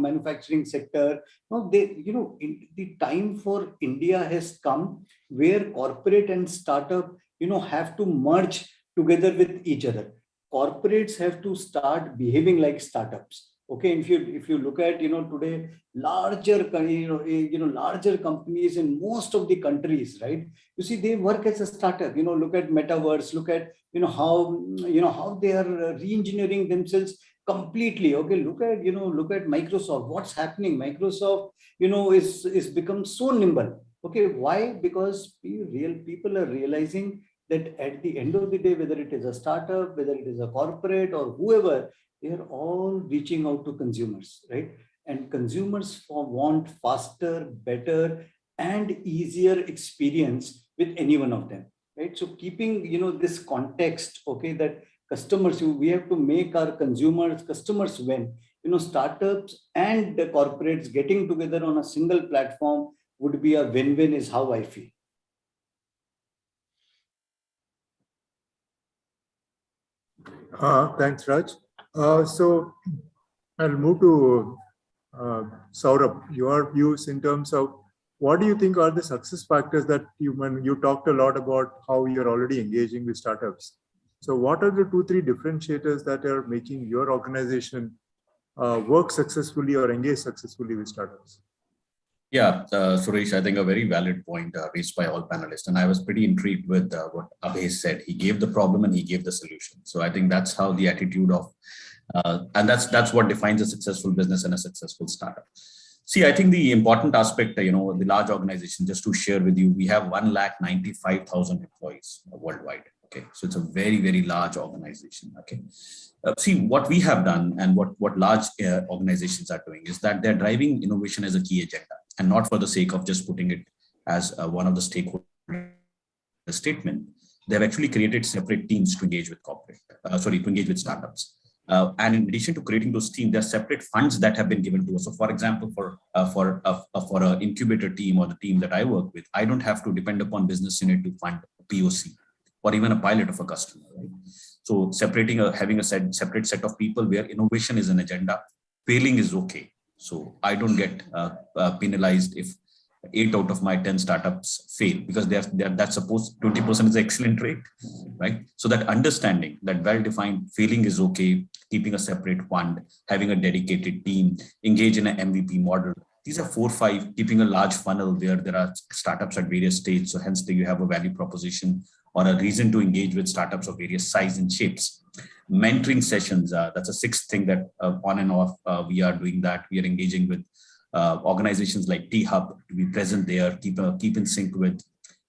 manufacturing sector. No, the time for India has come where corporate and startup have to merge together with each other. Corporates have to start behaving like startups. Okay, if you look at today larger larger companies in most of the countries, right? You see they work as a startup. Look at metaverse. Look at how they are re-engineering themselves completely. Okay, look at Microsoft. What's happening? Microsoft is become so nimble. Okay, why? Because real people are realizing that at the end of the day, whether it is a startup, whether it is a corporate or whoever, they are all reaching out to consumers, right? And consumers want faster, better, and easier experience with any one of them, right? So keeping this context, okay, that customers, we have to make our customers win. Startups and the corporates getting together on a single platform would be a win-win, is how I feel. Thanks, Raj. So I'll move to Saurabh, your views in terms of what do you think are the success factors that when you talked a lot about how you're already engaging with startups. So what are the 2-3 differentiators that are making your organization work successfully or engage successfully with startups? Yeah, Suresh, I think a very valid point raised by all panelists. And I was pretty intrigued with what Abhay said. He gave the problem and he gave the solution. So I think that's how the attitude of, and that's what defines a successful business and a successful startup. See, I think the important aspect, the large organization, just to share with you, we have 195,000 employees worldwide. Okay, so it's a very, very large organization. Okay, see what we have done and what large organizations are doing is that they're driving innovation as a key agenda and not for the sake of just putting it as one of the stakeholder statement. They've actually created separate teams to engage with to engage with startups. And in addition to creating those teams, there are separate funds that have been given to us. So, for example, for an incubator team or the team that I work with, I don't have to depend upon business unit to fund a POC or even a pilot of a customer. Right? So, having a separate set of people where innovation is an agenda, failing is okay. So, I don't get penalized if 8 out of my 10 startups fail, because that's supposed 20% is excellent rate, right? So that understanding that well-defined failing is okay, keeping a separate fund, having a dedicated team, engage in an MVP model. These are 4 or 5, keeping a large funnel where there are startups at various stages. So hence you have a value proposition or a reason to engage with startups of various size and shapes. Mentoring sessions, that's a 6th thing that on and off we are doing that. We are engaging with organizations like T-Hub to be present there, keep in sync with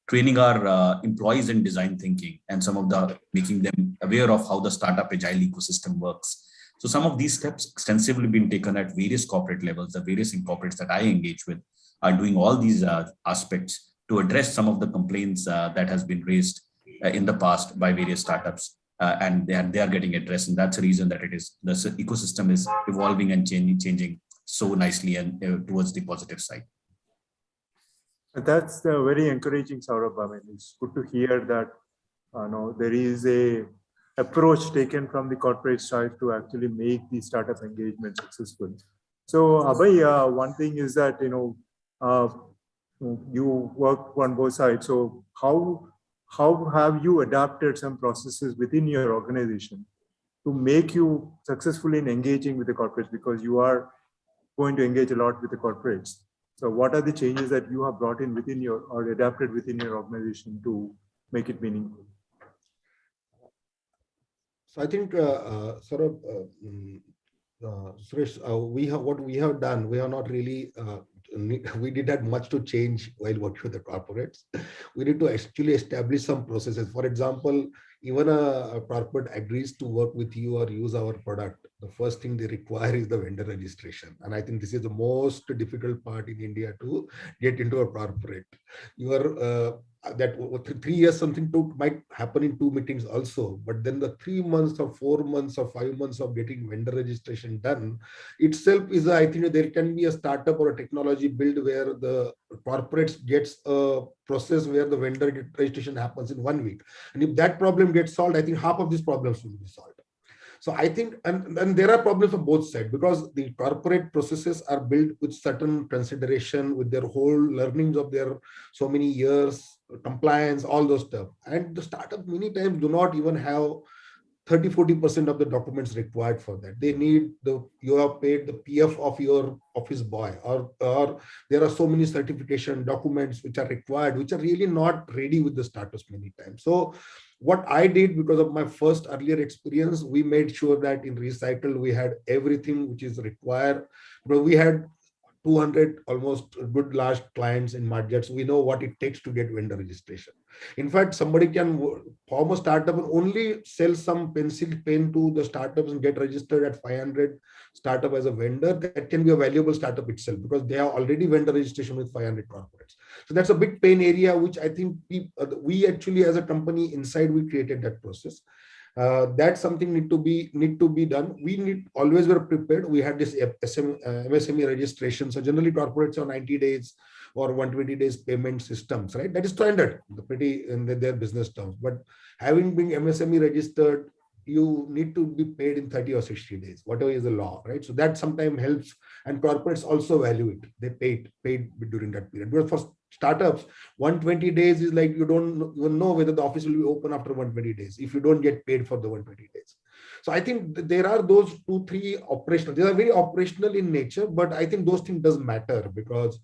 training our employees in design thinking and some of the making them aware of how the startup agile ecosystem works. So some of these steps extensively been taken at various corporate levels. The various corporates that I engage with are doing all these aspects to address some of the complaints that has been raised in the past by various startups. And they are getting addressed. And that's the reason that the ecosystem is evolving and changing so nicely and towards the positive side. That's very encouraging, Saurabh. I mean, it's good to hear that there is a approach taken from the corporate side to actually make the startup engagement successful. So, Abhay, one thing is that you work on both sides. So, how have you adapted some processes within your organization to make you successful in engaging with the corporates, because you are going to engage a lot with the corporates? So what are the changes that you have brought in within your or adapted within your organization to make it meaningful? So I think Suresh, what we have done, we have not really we did not much to change while working with the corporates. We need to actually establish some processes. For example, even a corporate agrees to work with you or use our product, the first thing they require is the vendor registration. And I think this is the most difficult part in India to get into a corporate. You are that 3 years something might happen in 2 meetings also, but then the 3 months or 4 months or 5 months of getting vendor registration done itself is, I think there can be a startup or a technology build where the corporates gets a process where the vendor registration happens in 1 week. And if that problem gets solved, I think half of these problems will be solved. So I think, and there are problems on both sides, because the corporate processes are built with certain consideration, with their whole learnings of their so many years, compliance, all those stuff. And the startup many times do not even have 30-40% of the documents required for that. They need you have paid the PF of your office boy, or there are so many certification documents which are required, which are really not ready with the startups many times. So what I did, because of my first earlier experience, we made sure that in Recycle we had everything which is required. But we had 200 almost good large clients in markets. We know what it takes to get vendor registration. In fact, somebody can form a startup and only sell some pencil pen to the startups and get registered at 500 startup as a vendor. That can be a valuable startup itself, because they are already vendor registration with 500 corporates. So that's a big pain area, which I think we actually, as a company inside, we created that process. That's something need to be done. We need always be prepared. We had this MSME registration. So generally corporates are 90 days or 120 days payment systems, right? That is standard, pretty in their business terms. But having been MSME registered, you need to be paid in 30 or 60 days, whatever is the law, right? So that sometimes helps, and corporates also value it. They paid during that period. Because for startups, 120 days is like you don't even know whether the office will be open after 120 days if you don't get paid for the 120 days. So I think there are those 2-3 operational. They are very operational in nature, but I think those things does matter, because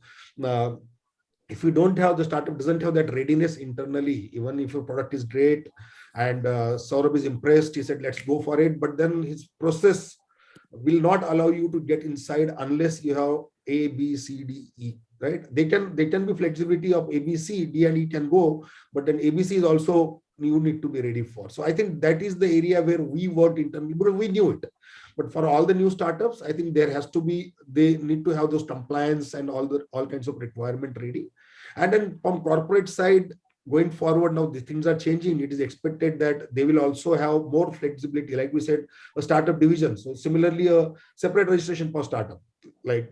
if you don't have, the startup doesn't have that readiness internally, even if your product is great and Saurabh is impressed, he said, let's go for it. But then his process will not allow you to get inside unless you have A, B, C, D, E, right? They can be flexibility of A, B, C, D and E can go, but then ABC is also you need to be ready for. So I think that is the area where we worked internally, but we knew it. But for all the new startups, I think there has to be, they need to have those compliance and all kinds of requirement ready. And then from corporate side, going forward, now the things are changing. It is expected that they will also have more flexibility. Like we said, a startup division. So similarly, a separate registration for startup, like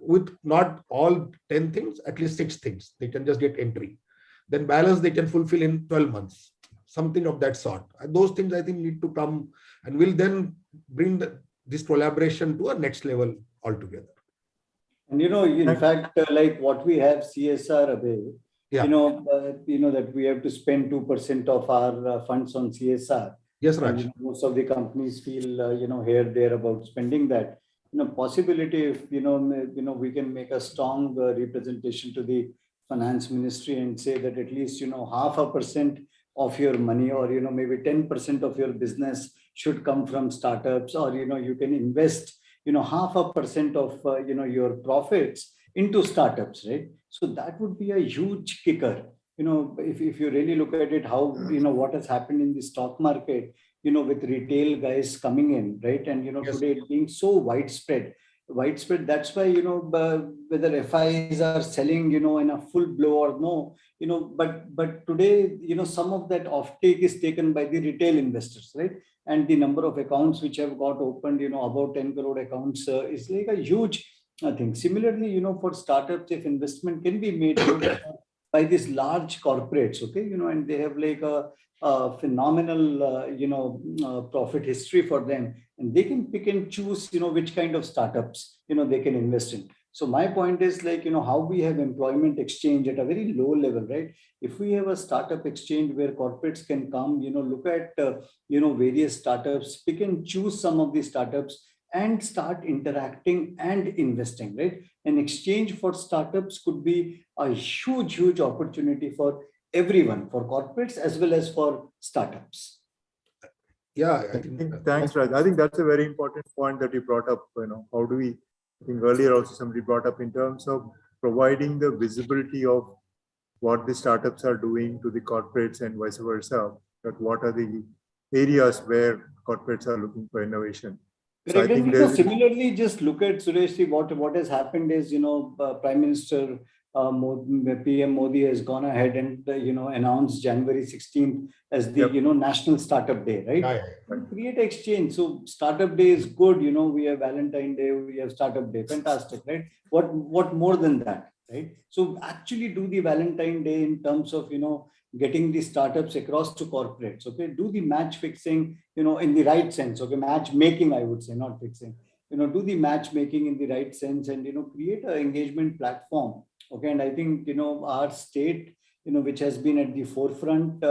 with not all 10 things, at least 6 things. They can just get entry. Then balance they can fulfill in 12 months, something of that sort. And those things I think need to come and will then bring this collaboration to a next level altogether. And in fact, like what we have CSR away, Yeah. that we have to spend 2% of our funds on CSR. Yes, Raj. And, most of the companies feel, here, there about spending that. Possibility if, we can make a strong representation to the finance ministry and say that at least, 0.5% of your money, or, maybe 10% of your business should come from startups, or, you can invest, 0.5% of, your profits into startups, right? So that would be a huge kicker. If you really look at it, how, what has happened in the stock market, with retail guys coming in, right? And, Yes. Today it being so widespread. That's why, whether FIs are selling, in a full blow or no, but today, some of that offtake is taken by the retail investors, right? And the number of accounts which have got opened, about 10 crore accounts is like a huge thing. Similarly, for startups, if investment can be made by these large corporates, okay, and they have like a phenomenal, profit history for them, and they can pick and choose, which kind of startups, they can invest in. So my point is like, how we have employment exchange at a very low level, right? If we have a startup exchange where corporates can come, look at, various startups, pick and choose some of these startups and start interacting and investing, right? An exchange for startups could be a huge, huge opportunity for everyone, for corporates as well as for startups. Yeah, Thanks, Raj. I think that's a very important point that you brought up. How do we, I think earlier also somebody brought up in terms of providing the visibility of what the startups are doing to the corporates and vice versa, that what are the areas where corporates are looking for innovation. So I think similarly, just look at Suresh, what has happened is, Prime Minister PM Modi has gone ahead and, announced January 16th as the, National Startup Day, right? Yeah. Create exchange. So Startup Day is good. We have Valentine Day, we have Startup Day. Fantastic, right? What more than that, right? So actually do the Valentine Day in terms of, getting the startups across to corporates, okay? Do the match fixing, in the right sense, okay? Matchmaking, I would say, not fixing. Do the matchmaking in the right sense and, create an engagement platform, okay? And I think, our state, which has been at the forefront.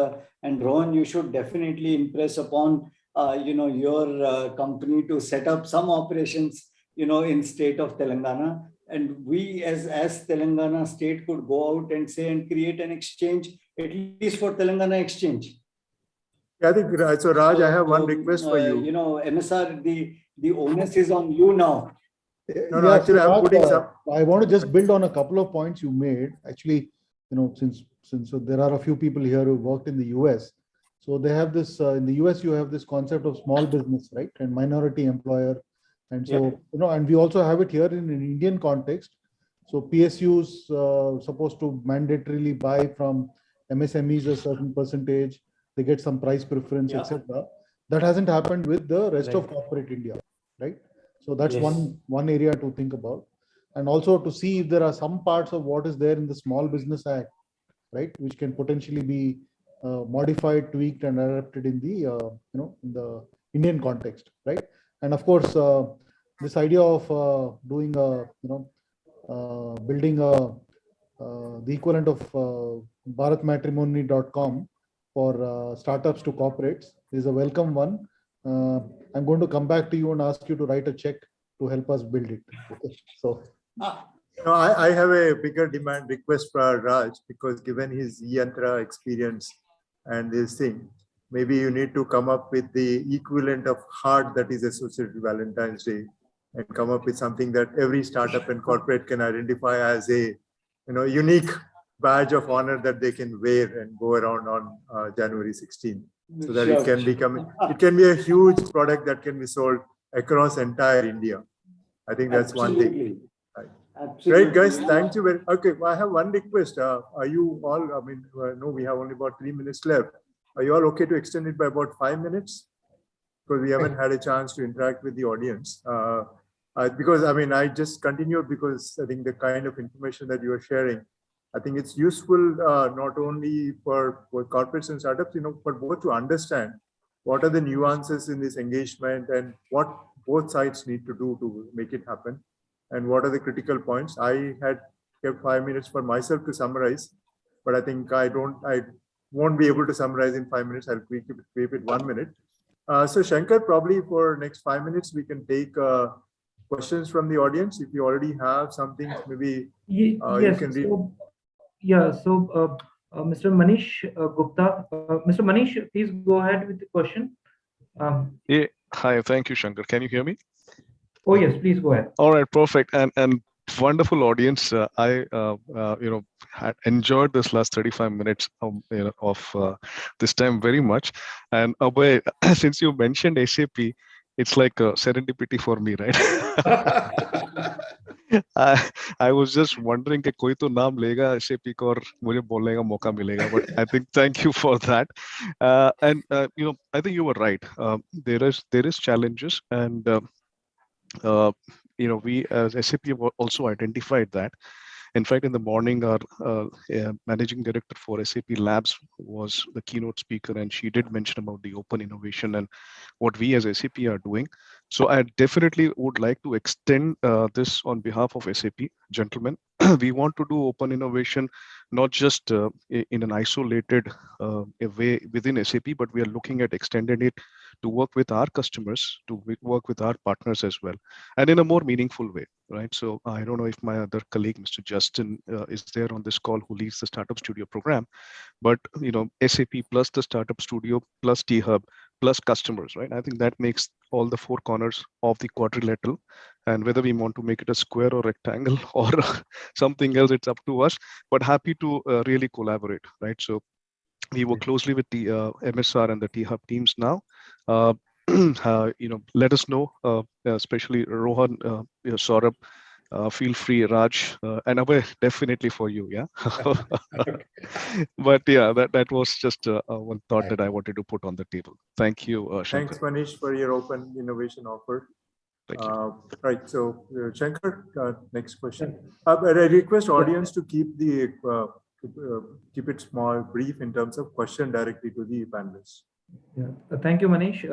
And Rohan, you should definitely impress upon, your company to set up some operations, in state of Telangana. And we as Telangana state could go out and say and create an exchange, at least for Telangana exchange. Yeah, I think so. Raj, I have one request for you. MSR, the onus is on you now. No, actually, I'm putting some. I want to just build on a couple of points you made. Actually, since there are a few people here who worked in the US, so they have this in the US. You have this concept of small business, right, and minority employer, and so and we also have it here in an Indian context. So PSUs supposed to mandatorily buy from MSMEs a certain percentage. They get some price preference, etc. That hasn't happened with the rest of corporate India, right? So that's one area to think about, and also to see if there are some parts of what is there in the Small Business Act, right, which can potentially be modified, tweaked, and adapted in the in the Indian context, right? And of course, this idea of doing building the equivalent of BharatMatrimony.com for startups to corporates is a welcome one. I'm going to come back to you and ask you to write a check to help us build it. Okay. So, I have a bigger demand request for Raj, because given his Yantra experience and this thing, maybe you need to come up with the equivalent of heart that is associated with Valentine's Day, and come up with something that every startup and corporate can identify as a unique badge of honor that they can wear and go around on January 16th. So that it can be a huge product that can be sold across entire India. I think that's one thing. Right. Great, guys. Thank you very much. Okay, well, I have one request. Are you all, no, we have only about 3 minutes left. Are you all okay to extend it by about 5 minutes? Because we haven't had a chance to interact with the audience. Because, I just continued because I think the kind of information that you are sharing, I think it's useful not only for corporates and startups, but both to understand what are the nuances in this engagement and what both sides need to do to make it happen, and what are the critical points. I had kept 5 minutes for myself to summarize, but I think I won't be able to summarize in 5 minutes. I'll keep it 1 minute. So Shankar, probably for next 5 minutes, we can take questions from the audience. If you already have something, maybe you can read. So Mr. Manish Gupta, Mr. Manish, please go ahead with the question. Yeah, hi, thank you, Shankar. Can you hear me? Oh yes, please go ahead. All right, perfect, and wonderful audience. I had enjoyed this last 35 minutes of this time very much. And Abhay, since you mentioned SAP, it's like a serendipity for me, right? I was just wondering कि कोई तो नाम लेगा SAP को और मुझे बोलने का मौका मिलेगा, but I think thank you for that. And I think you were right. There is challenges, and we as SAP have also identified that. In fact, in the morning, our managing director for SAP Labs was the keynote speaker, and she did mention about the open innovation and what we as SAP are doing. So I definitely would like to extend this on behalf of SAP, gentlemen. We want to do open innovation, not just in an isolated way within SAP, but we are looking at extending it to work with our customers, to work with our partners as well, and in a more meaningful way, right? So I don't know if my other colleague, Mr. Justin, is there on this call, who leads the Startup Studio program, but SAP plus the Startup Studio plus T-Hub plus customers, right? I think that makes all the four corners of the quadrilateral, and whether we want to make it a square or rectangle or something else, it's up to us, but happy to really collaborate, right? So we work closely with the MSR and the T-Hub teams now. Let us know, especially Rohan, Saurabh, feel free, Raj, and Abhay, definitely for you, yeah. But yeah, that was just one thought that I wanted to put on the table. Thank you, Shankar. Thanks, Manish, for your open innovation offer. Thank you. Right, so Shankar, next question. I request audience to keep it small, brief in terms of question directly to the panelists. Yeah, thank you, Manish.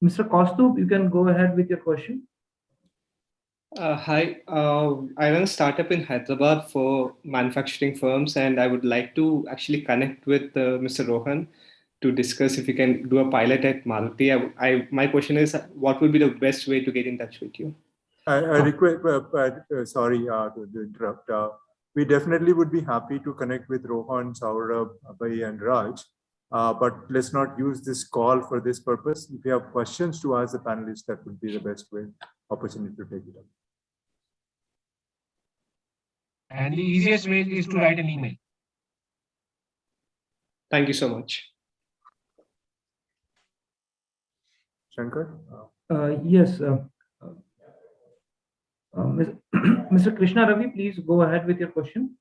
Mr. Kaustubh, you can go ahead with your question. Hi, I run a startup in Hyderabad for manufacturing firms, and I would like to actually connect with Mr. Rohan to discuss if we can do a pilot at Maruti. My question is, what would be the best way to get in touch with you? I request, sorry to interrupt. We definitely would be happy to connect with Rohan, Saurabh, Abhay, and Raj. But let's not use this call for this purpose. If you have questions to ask the panelists, that would be the best way, opportunity to take it up. And the easiest way is to write an email. Thank you so much. Shankar? Yes. Mr. Krishna Ravi, please go ahead with your question.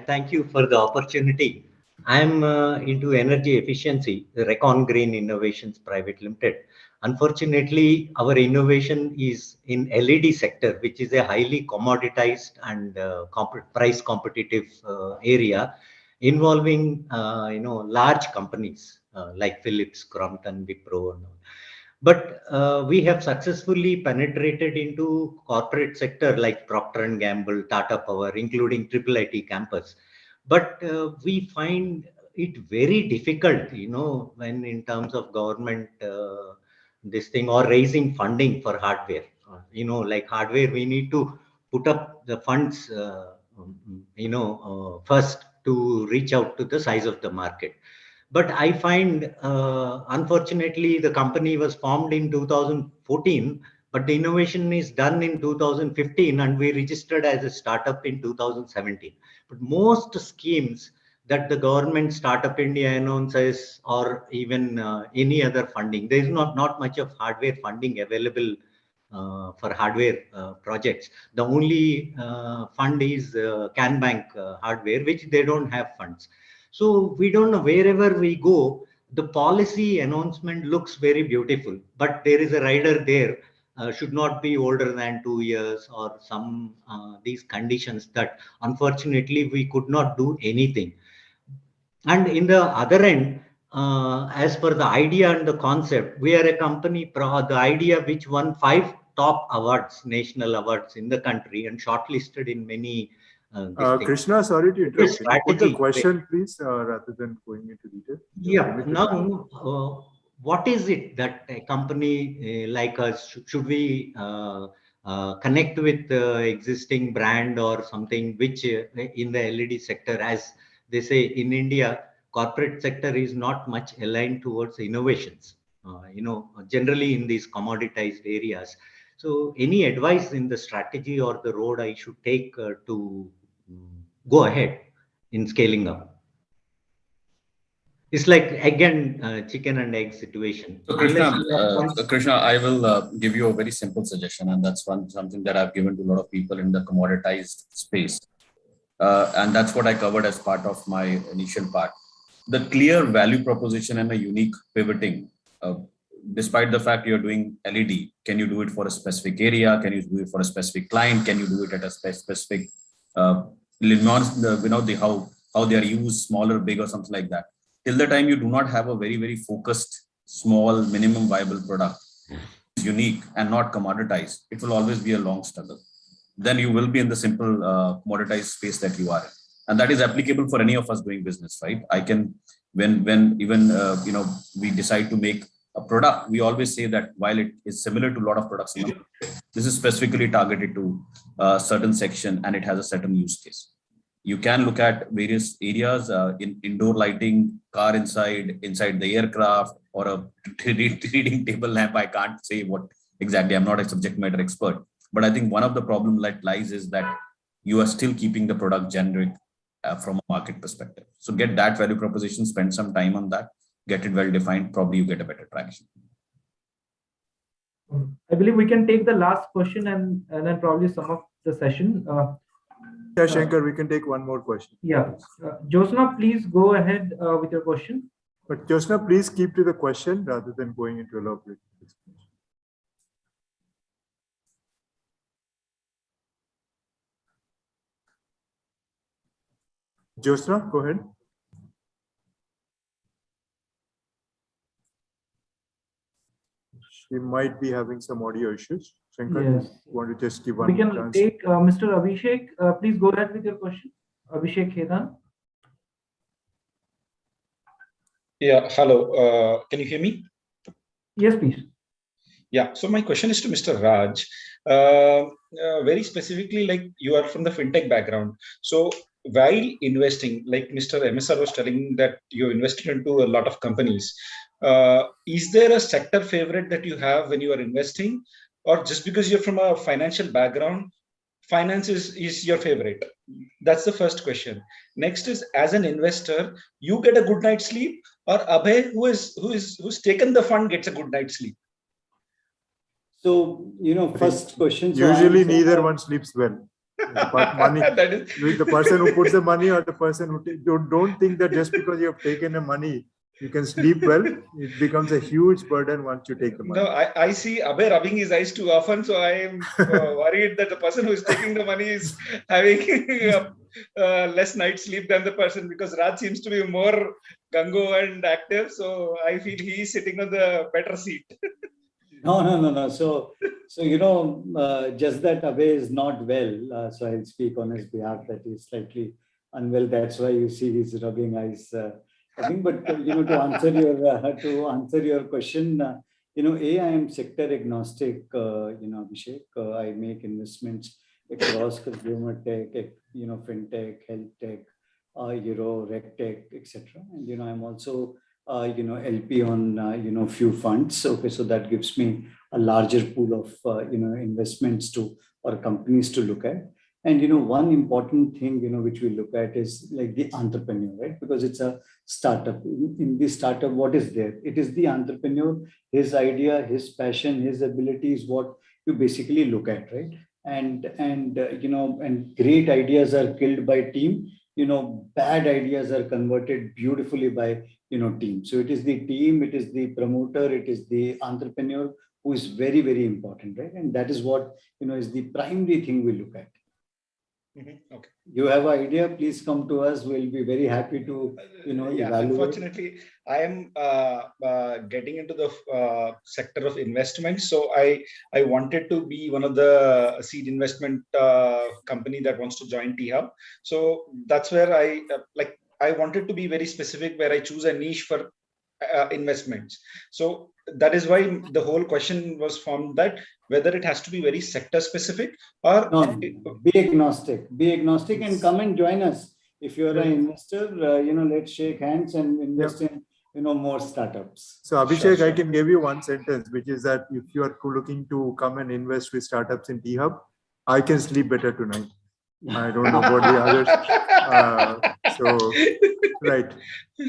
Thank you for the opportunity. I'm into energy efficiency, Recon Green Innovations Private Limited. Unfortunately, our innovation is in LED sector, which is a highly commoditized and price competitive area, involving large companies like Philips, Crompton, Wipro, and all. But we have successfully penetrated into corporate sector like Procter and Gamble, Tata Power, including Triple IT campus. But we find it very difficult, when in terms of government, this thing, or raising funding for hardware. Like hardware, we need to put up the funds, first to reach out to the size of the market. But I find, unfortunately, the company was formed in 2014, but the innovation is done in 2015, and we registered as a startup in 2017. But most schemes that the government Startup India announces, or even any other funding, there is not much of hardware funding available for hardware projects. The only fund is CanBank hardware, which they don't have funds. So we don't know, wherever we go, the policy announcement looks very beautiful, but there is a rider there, should not be older than 2 years, or some these conditions that unfortunately we could not do anything. And in the other end, as per the idea and the concept, we are a company, the idea which won 5 top awards, national awards in the country, and shortlisted in many Krishna, sorry to interrupt. Can you put the strategy. question, please, rather than going into detail? Yeah. Now, what is it that a company like us, should we connect with the existing brand or something, which in the LED sector, as they say in India, corporate sector is not much aligned towards innovations, generally in these commoditized areas. So any advice in the strategy or the road I should take to go ahead in scaling up? It's like, again, chicken and egg situation. So Krishna, I will give you a very simple suggestion, and that's something that I've given to a lot of people in the commoditized space. And that's what I covered as part of my initial part. The clear value proposition and a unique pivoting. Despite the fact you're doing LED, can you do it for a specific area? Can you do it for a specific client? Can you do it at a specific, how they are used, smaller, big, or something like that? Till the time you do not have a very, very focused, small, minimum viable product, unique and not commoditized, it will always be a long struggle. Then you will be in the simple commoditized space that you are in. And that is applicable for any of us doing business, right? I can, when even, we decide to make a product, we always say that while it is similar to a lot of products, this is specifically targeted to a certain section and it has a certain use case. You can look at various areas in indoor lighting, car inside the aircraft, or a reading table lamp. I can't say what exactly, I'm not a subject matter expert. But I think one of the problems that lies is that you are still keeping the product generic from a market perspective. So get that value proposition, spend some time on that, get it well defined, probably you get a better traction. I believe we can take the last question and then probably sum up the session. Yeah, Shankar, we can take one more question. Yeah. Josna, please go ahead with your question. But Josna, please keep to the question rather than going into elaborate explanation. Josna, go ahead. we might be having some audio issues. Shankar, Yes. want to just give one We can chance? take Mr. Abhishek. Please go ahead with your question. Abhishek Khetan. Yeah, hello. Can you hear me? Yes, please. Yeah, so my question is to Mr. Raj. Very specifically, like you are from the fintech background. So while investing, like Mr. MSR was telling that you invested into a lot of companies, is there a sector favorite that you have when you are investing? Or just because you're from a financial background, finance is your favorite? That's the first question. Next is, as an investor, you get a good night's sleep, or Abhay, who's taken the fund, gets a good night's sleep? So, first question. So Usually neither one sleeps well. But money, That is with the person who puts the money or the person who don't think that just because you have taken the money, you can sleep well. It becomes a huge burden once you take the money. No, I see Abhay rubbing his eyes too often, so I am worried that the person who is taking the money is having less night sleep than the person, because Raj seems to be more gung-ho and active, so I feel he is sitting on the better seat. No. So just that Abhay is not well. So I'll speak on his behalf that he's slightly unwell. That's why you see he's rubbing eyes. But to answer your question, I am sector agnostic. Abhishek, I make investments across consumer tech, fintech, health tech, reg tech, etc. And I'm also LP on few funds. Okay, so that gives me a larger pool of investments or companies to look at. And one important thing which we look at is like the entrepreneur, right? Because it's a startup. In the startup, what is there? It is the entrepreneur, his idea, his passion, his ability is what you basically look at, right? And great ideas are killed by team. Bad ideas are converted beautifully by team. So it is the team, it is the promoter, it is the entrepreneur who is very, very important, right? And that is what is the primary thing we look at. Okay. You have an idea, please come to us. We'll be very happy to evaluate. Unfortunately, I am getting into the sector of investment, so I wanted to be one of the seed investment company that wants to join T-Hub. So that's where I wanted to be very specific, where I choose a niche for investments. So that is why the whole question was formed, that whether it has to be very sector specific or no, be agnostic and come and join us. If you're an investor, let's shake hands and invest in more startups. So Abhishek, I can give you one sentence, which is that if you are looking to come and invest with startups in T-Hub, I can sleep better tonight. I don't know about the others. Right.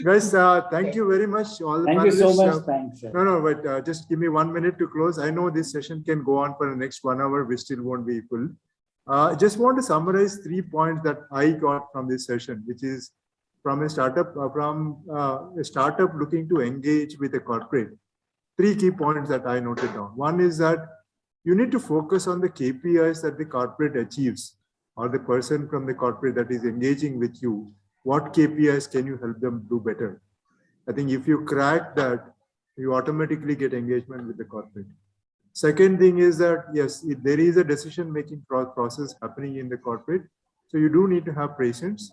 Guys, thank you very much. All the Thank panelists. You so much. Thanks. Sir. No, but just give me 1 minute to close. I know this session can go on for the next 1 hour. We still won't be equal. Just want to summarize 3 points that I got from this session, which is from a startup, looking to engage with a corporate. 3 key points that I noted down. One is that you need to focus on the KPIs that the corporate achieves, or the person from the corporate that is engaging with you. What KPIs can you help them do better? I think if you crack that, you automatically get engagement with the corporate. Second thing is that, yes, there is a decision-making process happening in the corporate. So you do need to have patience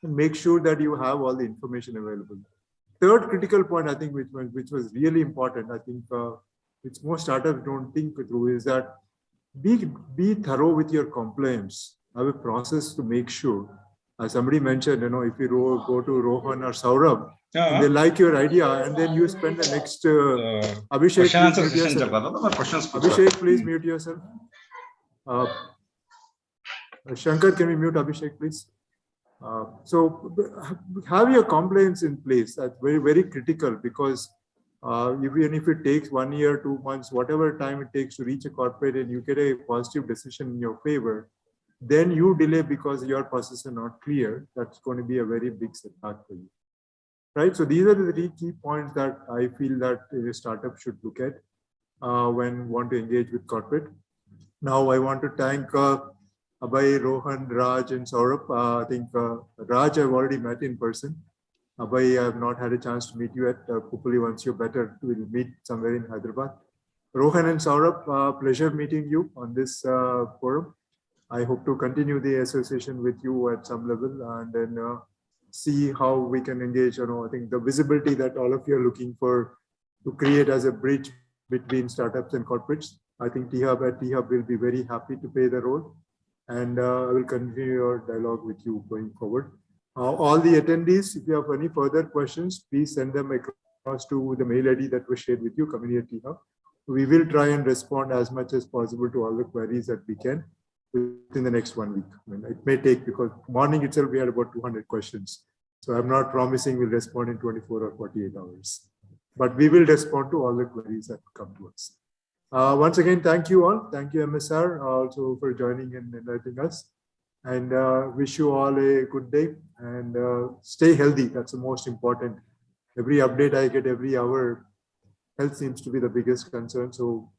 and make sure that you have all the information available. Third critical point, I think, which was really important, I think, which most startups don't think through, is that be thorough with your compliance. Have a process to make sure. Somebody mentioned, if you go to Rohan or Saurabh, and they like your idea, and then you spend the next Abhishek, please mute yourself. Abhishek, please mute yourself. Shankar, can we mute Abhishek, please? So have your compliance in place. That's very, very critical, because even if it takes 1 year, 2 months, whatever time it takes to reach a corporate and you get a positive decision in your favor, then you delay because your processes are not clear. That's going to be a very big setback for you. Right? So these are the 3 key points that I feel that a startup should look at when want to engage with corporate. Now I want to thank Abhay, Rohan, Raj, and Saurabh. I think Raj I've already met in person. Abhay, I have not had a chance to meet you yet. Hopefully once you're better, we'll meet somewhere in Hyderabad. Rohan and Saurabh, pleasure meeting you on this forum. I hope to continue the association with you at some level and then see how we can engage. I think the visibility that all of you are looking for to create as a bridge between startups and corporates. I think T-Hub will be very happy to play the role, and I will continue your dialogue with you going forward. All the attendees, if you have any further questions, please send them across to the mail ID that was shared with you, community T-Hub. We will try and respond as much as possible to all the queries that we can within the next 1 week. I mean, it may take, because morning itself we had about 200 questions. So I'm not promising we'll respond in 24 or 48 hours, but we will respond to all the queries that come to us. Once again, thank you all. Thank you, MSR, also for joining and enlightening us. And wish you all a good day and stay healthy. That's the most important. Every update I get every hour, health seems to be the biggest concern. So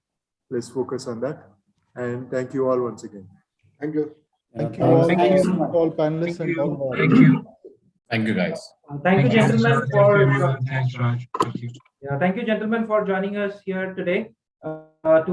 let's focus on that. And thank you all once again. Thank you. Thank you all, Thank you. all panelists and all. Thank you. Thank you, guys. Thank you, gentlemen, Thank you, for everyone. Thanks, Raj. Thank you. thank you, gentlemen, for joining us here today. To all